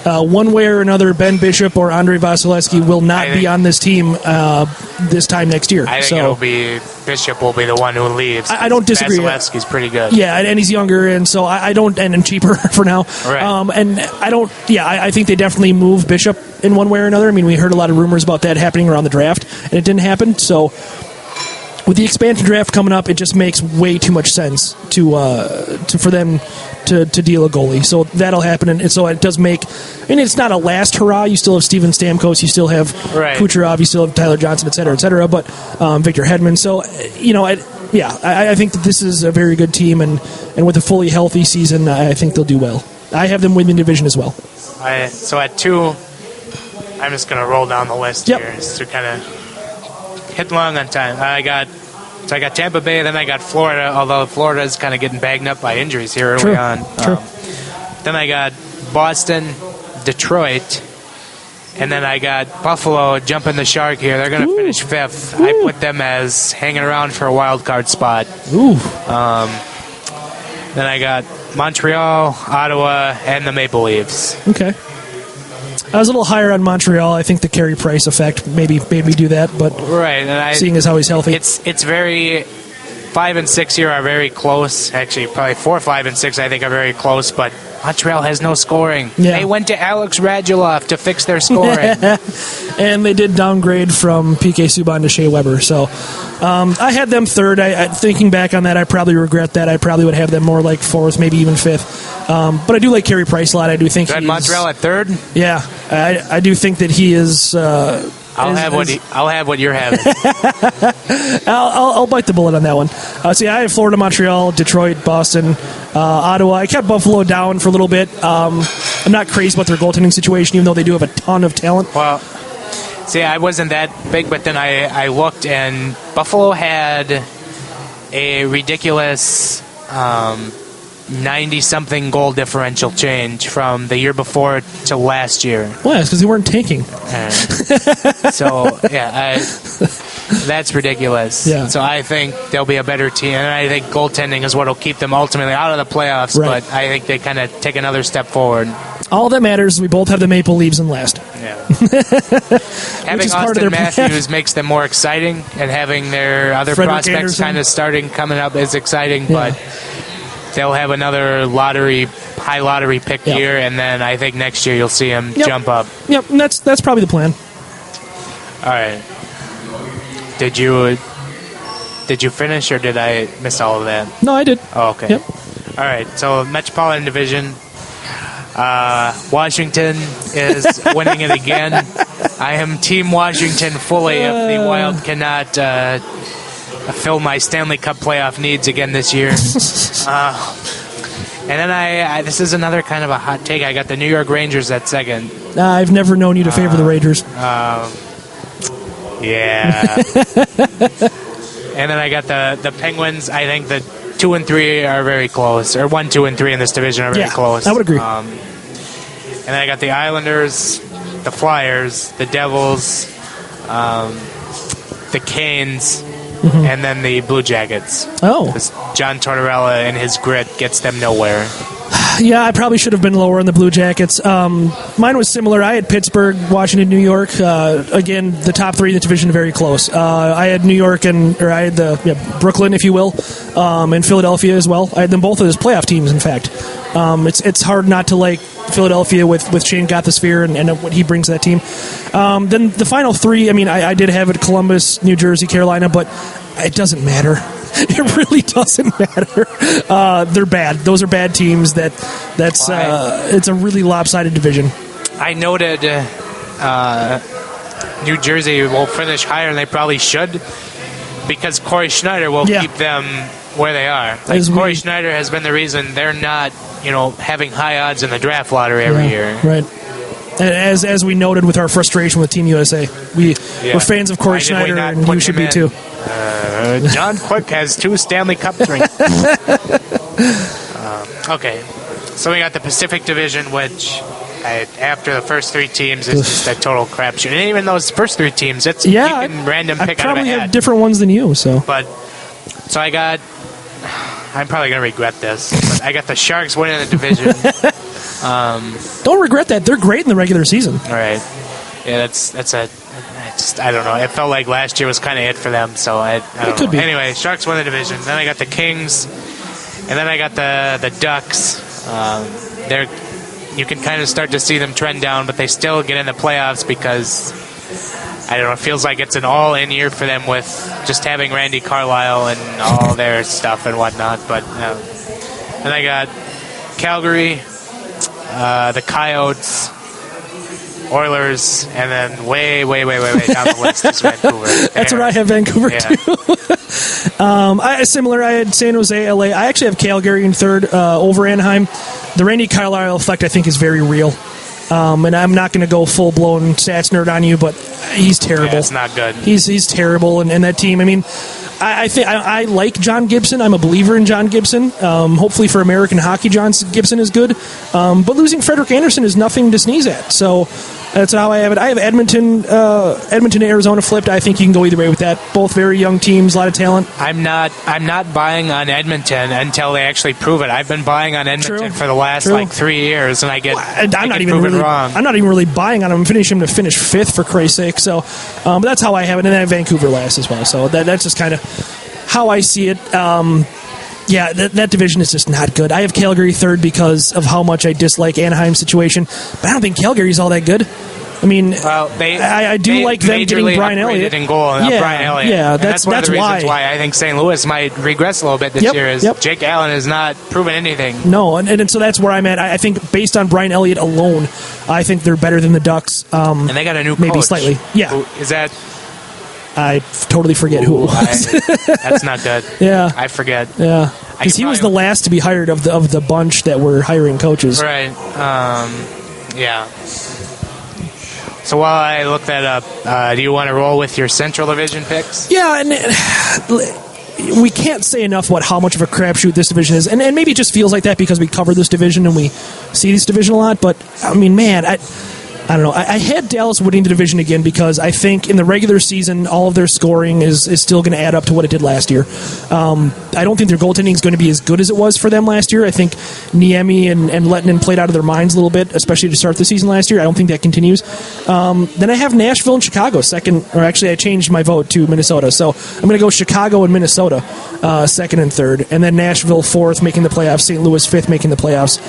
One way or another, Ben Bishop or Andrei Vasilevsky will not be on this team this time next year. I think it'll be Bishop will be the one who leaves. I don't disagree. Vasilevsky's pretty good. Yeah, and he's younger, and so I don't, and cheaper for now. Right. And I don't. Yeah, I think they definitely move Bishop in one way or another. I mean, we heard a lot of rumors about that happening around the draft, and it didn't happen. So, with the expansion draft coming up, it just makes way too much sense for them to deal a goalie. So that'll happen, and so it does make. I mean, it's not a last hurrah. You still have Steven Stamkos, you still have Kucherov, you still have Tyler Johnson, et cetera, but Victor Hedman. So I think that this is a very good team, and with a fully healthy season, I think they'll do well. I have them winning the division as well. So at 2, I'm just going to roll down the list here just to kind of hit long on time. I got Tampa Bay, then I got Florida, although Florida is kind of getting bagged up by injuries here early on. Then I got Boston, Detroit, and then I got Buffalo jumping the shark here. They're going to finish 5th. I put them as hanging around for a wild card spot. Then I got Montreal, Ottawa, and the Maple Leafs. Okay. I was a little higher on Montreal. I think the Carey Price effect maybe made me do that, but seeing as how he's healthy. It's very 5 and 6 here are very close. Actually, probably 4, 5, and 6 I think are very close, but Montreal has no scoring. Yeah. They went to Alex Radulov to fix their scoring. And they did downgrade from PK Subban to Shea Weber. So I had them 3rd. Thinking back on that, I probably regret that. I probably would have them more like 4th, maybe even 5th. But I do like Carey Price a lot. I do think he's Montreal at 3rd? Yeah. I do think that he is... I'll have what you're having. I'll bite the bullet on that one. See, I have Florida, Montreal, Detroit, Boston, Ottawa. I kept Buffalo down for a little bit. I'm not crazy about their goaltending situation, even though they do have a ton of talent. Well, see, I wasn't that big, but then I looked, and Buffalo had a ridiculous 90-something goal differential change from the year before to last year. Well, it's because they weren't tanking. That's ridiculous. Yeah. So I think they'll be a better team, and I think goaltending is what will keep them ultimately out of the playoffs, but I think they kind of take another step forward. All that matters is we both have the Maple Leafs in last. Yeah. Having Austin Matthews makes them more exciting, and having their other prospects kind of coming up is exciting, but they'll have another high lottery pick year, and then I think next year you'll see them jump up. Yep, and that's probably the plan. All right. Did you finish, or did I miss all of that? No, I did. Oh, okay. Yep. All right, so Metropolitan Division. Washington is winning it again. I am Team Washington fully if the Wild cannot fill my Stanley Cup playoff needs again this year. And then this is another kind of a hot take. I got the New York Rangers at 2nd. I've never known you to favor the Rangers. Yeah. And then I got the Penguins. I think the 2 and 3 are very close, or 1, 2, and 3 in this division are very close. I would agree. And then I got the Islanders, the Flyers, the Devils, the Canes, and then the Blue Jackets. Oh. John Tortorella and his grit gets them nowhere. Yeah, I probably should have been lower on the Blue Jackets. Mine was similar. I had Pittsburgh, Washington, New York. Again, the top 3 in the division very close. I had New York I had Brooklyn, if you will, and Philadelphia as well. I had them both as playoff teams, in fact. It's hard not to like Philadelphia with Shane Gothisvere and what he brings to that team. Then the final 3, I did have it Columbus, New Jersey, Carolina, but it doesn't matter. It really doesn't matter. They're bad. Those are bad teams. It's a really lopsided division. I noted New Jersey will finish higher than they probably should because Corey Schneider will keep them where they are. Corey Schneider has been the reason they're not, having high odds in the draft lottery every year. Right. As we noted with our frustration with Team USA, we're fans of Corey Schneider, and you should be too. John Quick has 2 Stanley Cup rings. Okay, so we got the Pacific Division, which After the first 3 teams, it's just a total crapshoot. And even those first 3 teams, you can random pick out of a hat. I probably have different ones than you, so. So I'm probably going to regret this, but I got the Sharks winning the division. Don't regret that. They're great in the regular season. All right. Yeah, I don't know. It felt like last year was kind of it for them, so I don't know. Anyway, Sharks win the division. Then I got the Kings, and then I got the Ducks. You can kind of start to see them trend down, but they still get in the playoffs because, I don't know, it feels like it's an all-in year for them with just having Randy Carlyle and all their stuff and whatnot. But then I got Calgary, the Coyotes, Oilers, and then way down the list is Vancouver. That's where I have Vancouver, too. Similar, I had San Jose, LA. I actually have Calgary in third over Anaheim. The Randy Carlyle effect, I think, is very real. And I'm not going to go full-blown stats nerd on you, but he's terrible. Yeah, it's not good. He's terrible, and that team, I mean, I think I like John Gibson. I'm a believer in John Gibson. Hopefully for American hockey, John Gibson is good. But losing Frederik Andersen is nothing to sneeze at. So that's how I have it. I have Edmonton to Arizona flipped. I think you can go either way with that. Both very young teams, a lot of talent. I'm not buying on Edmonton until they actually prove it. I've been buying on Edmonton for the last 3 years, and I'm not even really buying on them. I'm finishing them to finish 5th for Christ's sake. So, but that's how I have it, and I have Vancouver last as well. So that's just kind of how I see it. That division is just not good. I have Calgary third because of how much I dislike Anaheim's situation, but I don't think Calgary's all that good. I mean, I do like them getting Brian Elliott. In goal, Brian Elliott. Yeah, that's one of the reasons why I think St. Louis might regress a little bit this year is Jake Allen has not proven anything. No, and so that's where I'm at. I think based on Brian Elliott alone, I think they're better than the Ducks. And they got a new coach. Maybe slightly. Yeah. Is that... I totally forget who it was. That's not good. Yeah. I forget. Yeah. Because he was the last to be hired of the bunch that were hiring coaches. Right. Yeah. So while I look that up, do you want to roll with your Central Division picks? Yeah, and we can't say enough about how much of a crapshoot this division is. And maybe it just feels like that because we cover this division and we see this division a lot. But, I mean, man, I don't know. I had Dallas winning the division again because I think in the regular season, all of their scoring is still going to add up to what it did last year. I don't think their goaltending is going to be as good as it was for them last year. I think Niemi and Lettinen played out of their minds a little bit, especially to start the season last year. I don't think that continues. Then I have Nashville and Chicago second, or actually I changed my vote to Minnesota. So I'm going to go Chicago and Minnesota second and third, and then Nashville fourth, making the playoffs, St. Louis fifth, making the playoffs.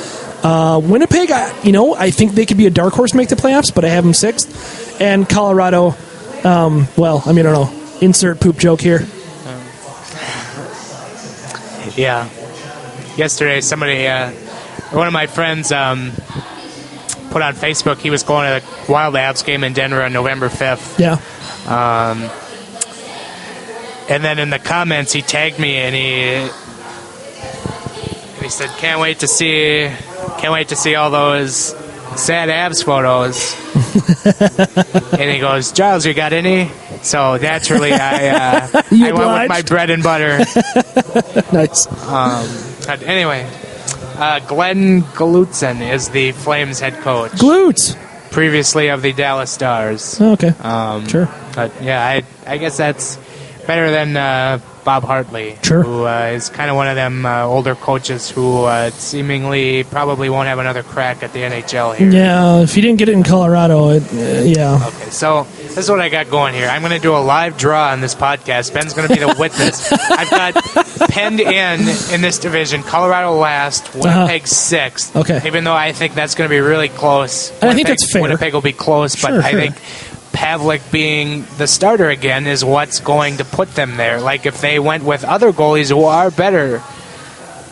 Winnipeg, I think they could be a dark horse to make the playoffs, but I have them sixth. And Colorado, I don't know. Insert poop joke here. Yeah. Yesterday, somebody, one of my friends put on Facebook he was going to the Wild Avs game in Denver on November 5th. Yeah. And then in the comments, he tagged me and he said, "Can't wait to see all those sad Avs photos." And he goes, "Giles, you got any?" So naturally, I went with my bread and butter. Nice. But anyway, Glenn Glutzen is the Flames head coach. Glutes. Previously of the Dallas Stars. Oh, okay. Sure. But yeah, I guess that's better than Bob Hartley, sure, who is kind of one of them older coaches who seemingly probably won't have another crack at the NHL here. Yeah, if you didn't get it in Colorado, yeah. Okay, so this is what I got going here. I'm going to do a live draw on this podcast. Ben's going to be the witness. I've got penned in this division, Colorado last, Winnipeg sixth. Okay. Even though I think that's going to be really close. I think that's fair. Winnipeg will be close, but I think Pavlik being the starter again is what's going to put them there. Like if they went with other goalies who are better,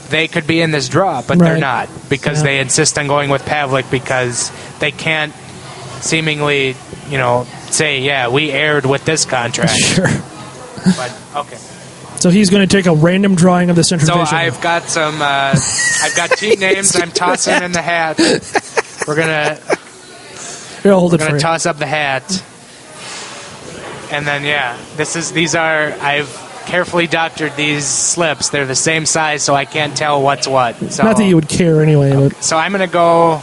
they could be in this draw, but they're not because they insist on going with Pavlik because they can't seemingly, say, yeah, we erred with this contract. Sure. But okay. So he's going to take a random drawing of the Central Division. So I've got some. I've got team names. I'm tossing in the hat. We're gonna toss up the hat. And then, these are, I've carefully doctored these slips. They're the same size, so I can't tell what's what. So, not that you would care anyway. Okay. So I'm going to go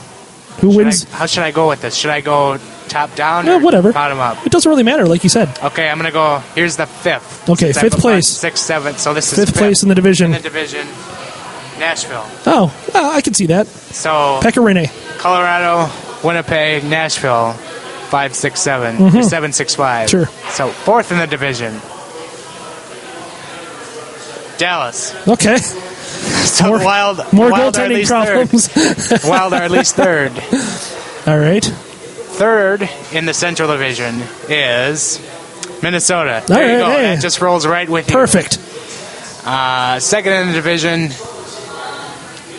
Who wins? How should I go with this? Should I go top down Yeah, or whatever. bottom up? It doesn't really matter, like you said. Okay, I'm going to go. Here's the fifth. Okay, Since I fifth put place. 6, 7. So this is Fifth place in the division. Nashville. Oh, well, I can see that. So Pecorine. Colorado, Winnipeg, Nashville, 5, 6, 7, or 7, 6, 5. Sure. So fourth in the division. Dallas. Okay. So More- the Wild. More Wild are at goaltending least problems. Third. Wild are at least third. All right. Third in the Central Division is Minnesota. There All you right, go. hey. That just rolls right with you. Perfect. Second in the division,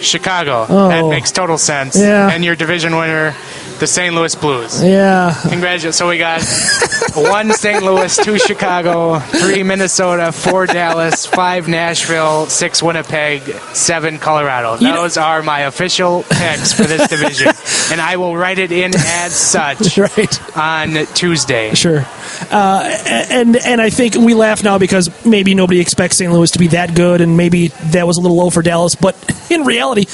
Chicago. Oh. That makes total sense. Yeah. And your division winner, the St. Louis Blues. Yeah. Congratulations. So we got 1 St. Louis, 2 Chicago, 3 Minnesota, 4 Dallas, 5 Nashville, 6 Winnipeg, 7 Colorado. Those are my official picks for this division. And I will write it in as such Right. on Tuesday. Sure. And I think we laugh now because maybe nobody expects St. Louis to be that good, and maybe that was a little low for Dallas. But in reality,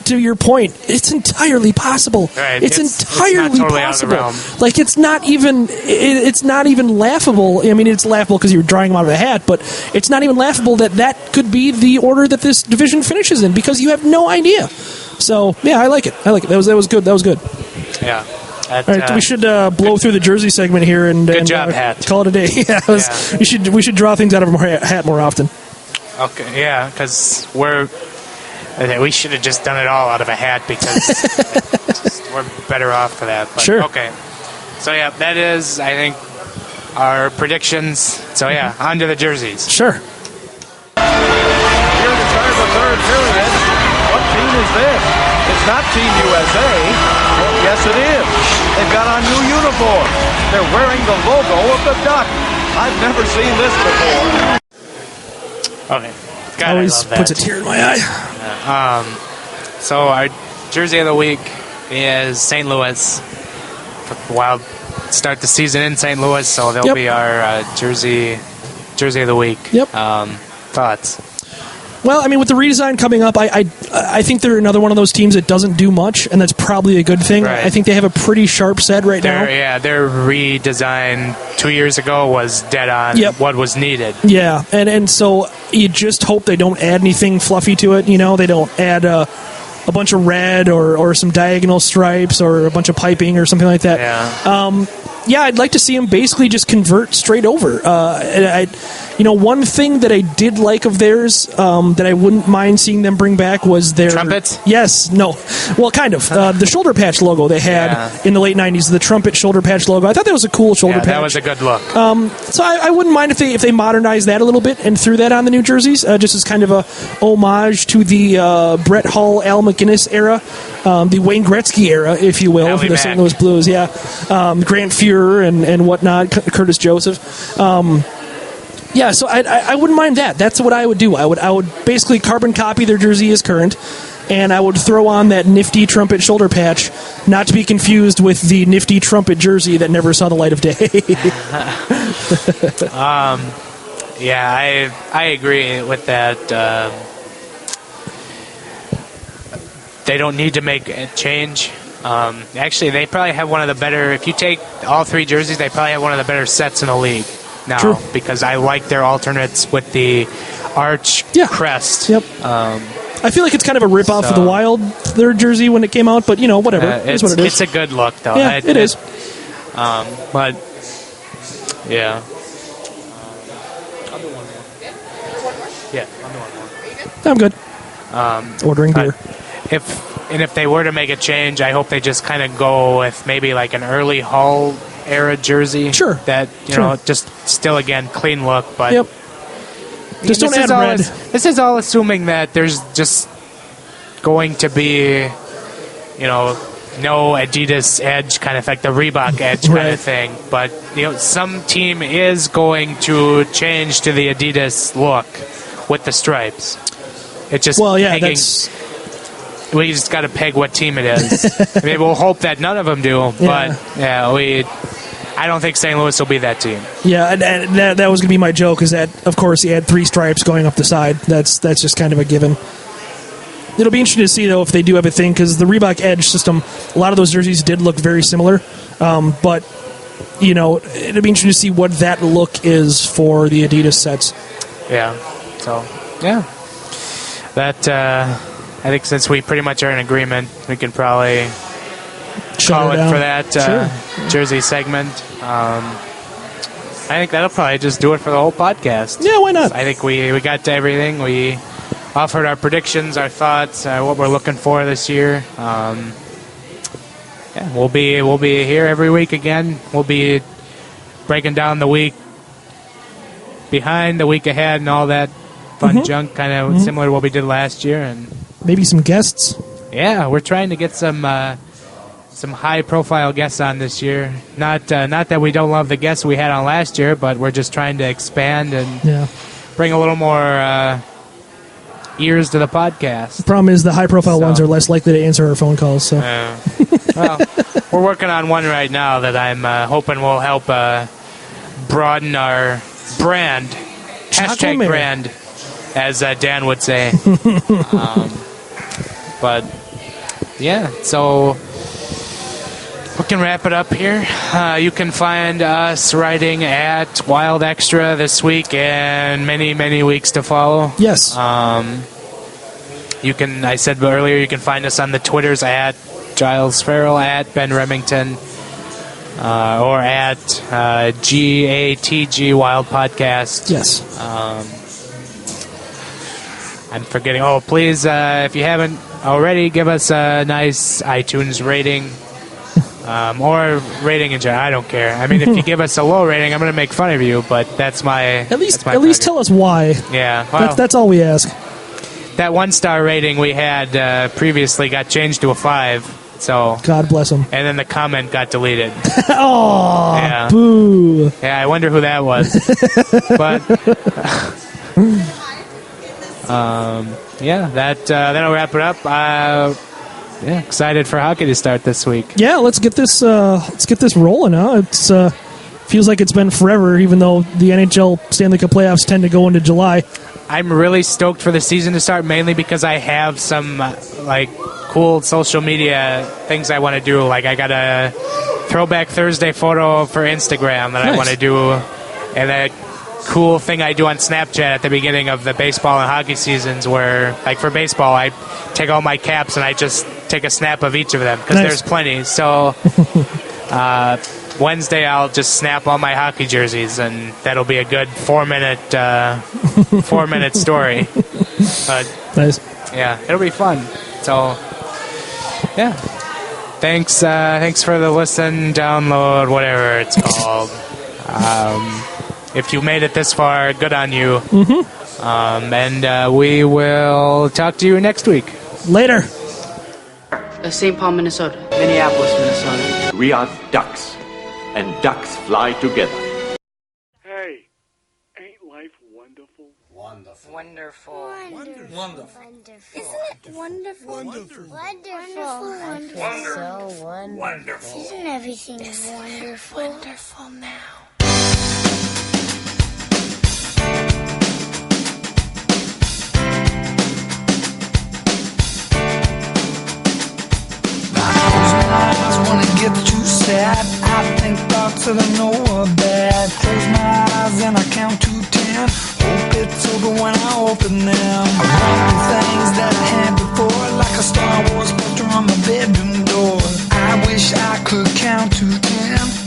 to your point, it's entirely possible. Right. It's entirely not totally out of the possible. realm. Like it's not even laughable. I mean, it's laughable because you're drawing them out of a hat, but it's not even laughable that could be the order that this division finishes in because you have no idea. So yeah, I like it. That was good. Yeah. All right, we should blow through the jersey segment here and job, Hat. call it a day. Yeah, we should draw things out of our hat more often. Okay, yeah, because we should have just done it all out of a hat because we're better off for that. But, sure. Okay. So yeah, that is, I think, our predictions. So yeah, on to the jerseys. Sure. Here to start the third period. What team is this? It's not Team USA. Well, yes, it is. They've got on new uniforms. They're wearing the logo of the Duck. I've never seen this before. Okay. God, Always I love that. puts a tear in my eye. So our jersey of the week is St. Louis. The Wild start the season in St. Louis, so they'll Yep. be our jersey of the week. Yep. Thoughts? Well, I mean, with the redesign coming up, I think they're another one of those teams that doesn't do much, and that's probably a good thing. Right. I think they have a pretty sharp set right now. Their redesign 2 years ago was dead on Yep. what was needed. Yeah, and so you just hope they don't add anything fluffy to it. You know, they don't add a bunch of red or some diagonal stripes or a bunch of piping or something like that. Yeah. I'd like to see them basically just convert straight over. One thing that I did like of theirs that I wouldn't mind seeing them bring back was their trumpets. Yes, no, well, kind of the shoulder patch logo they had in the late '90s. The trumpet shoulder patch logo. I thought that was a cool shoulder patch. That was a good look. So I wouldn't mind if they modernized that a little bit and threw that on the new jerseys, just as kind of a homage to the Brett Hull, Al McGinnis era, the Wayne Gretzky era, if you will, Ally for the Mack. St. Louis Blues. Yeah, Grant Fuhrer and whatnot, Curtis Joseph. Yeah, so I wouldn't mind that. That's what I would do. I would basically carbon copy their jersey as current, and I would throw on that nifty trumpet shoulder patch, not to be confused with the nifty trumpet jersey that never saw the light of day. Yeah, I agree with that. They don't need to make a change. Actually, they probably have one of the better. If you take all three jerseys, they probably have one of the better sets in the league now. True. Because I like their alternates with the arch crest. Yep. I feel like it's kind of a rip-off of the Wild, their jersey when it came out, but, whatever. It's what it is. It's a good look, though. Yeah, it is. But, yeah. I'll do one more. Yeah, I'll do one more. I'm good. Ordering beer. If they were to make a change, I hope they just kind of go with maybe like an early Hull era jersey. Sure. That, just still, again, clean look. But Yep. Just don't add red. This is all assuming that there's just going to be, no Adidas edge, kind of like the Reebok edge kind of thing. But, some team is going to change to the Adidas look with the stripes. It's just pegging. We just got to peg what team it is. I mean, we'll hope that none of them do. But, I don't think St. Louis will be that team. Yeah, and that was going to be my joke, is that, of course, he had three stripes going up the side. That's just kind of a given. It'll be interesting to see, though, if they do have a thing, because the Reebok Edge system, a lot of those jerseys did look very similar. But, it'll be interesting to see what that look is for the Adidas sets. Yeah. So, yeah. That, I think since we pretty much are in agreement, we can probably call it for that jersey segment. I think that'll probably just do it for the whole podcast. Yeah, why not? I think we got to everything. We offered our predictions, our thoughts, what we're looking for this year. We'll be here every week again. We'll be breaking down the week behind, the week ahead, and all that fun junk, kind of similar to what we did last year. And maybe some guests. Yeah, we're trying to get some high-profile guests on this year. Not that we don't love the guests we had on last year, but we're just trying to expand and bring a little more ears to the podcast. The problem is the high-profile ones are less likely to answer our phone calls. So, well, we're working on one right now that I'm hoping will help broaden our brand. Hashtag brand, as Dan would say. But yeah, so we can wrap it up here. You can find us writing at Wild Extra this week and many, many weeks to follow. Yes. You can. I said earlier, you can find us on the Twitters at Giles Farrell, at Ben Remington, or at GATG Wild Podcast. Yes. I'm forgetting. Oh, please, if you haven't already, give us a nice iTunes rating. Or rating in general. I don't care. I mean, if you give us a low rating, I'm going to make fun of you, but that's my... At least tell us why. Yeah. Well, that's all we ask. That 1-star rating we had previously got changed to a 5, so... God bless them. And then the comment got deleted. Oh, yeah. Boo. Yeah, I wonder who that was. But... that'll wrap it up. Excited for hockey to start this week. Yeah, let's get this rolling. It's feels like it's been forever, even though the NHL Stanley Cup playoffs tend to go into July. I'm really stoked for the season to start, mainly because I have some cool social media things I want to do. Like I got a Throwback Thursday photo for Instagram that I want to do, and a cool thing I do on Snapchat at the beginning of the baseball and hockey seasons where, like for baseball, I take all my caps and I just take a snap of each of them because there's plenty. So Wednesday I'll just snap all my hockey jerseys, and that'll be a good 4-minute story. But nice. Yeah, it'll be fun. So yeah, thanks for the listen, download, whatever it's called. If you made it this far, good on you. And we will talk to you next week. Later. St. Paul, Minnesota. Minneapolis, Minnesota. We are ducks, and ducks fly together. Hey, ain't life wonderful? Wonderful. Wonderful. Wonderful. Isn't it wonderful? Wonderful. Wonderful. Wonderful. So wonderful. Isn't everything wonderful? Wonderful now. Wanna get too sad. I think thoughts that I know are bad. Close my eyes and I count to 10. Hope it's over when I open them. I want the things that I had before, like a Star Wars poster on my bedroom door. I wish I could count to 10.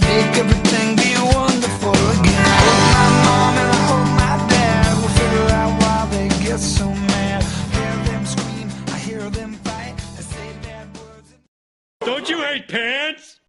Make everything be wonderful again. I hope my mom and I hope my dad will figure out why they get so mad. Hear them scream, I hear them fight. They say bad words. Don't you hate pants?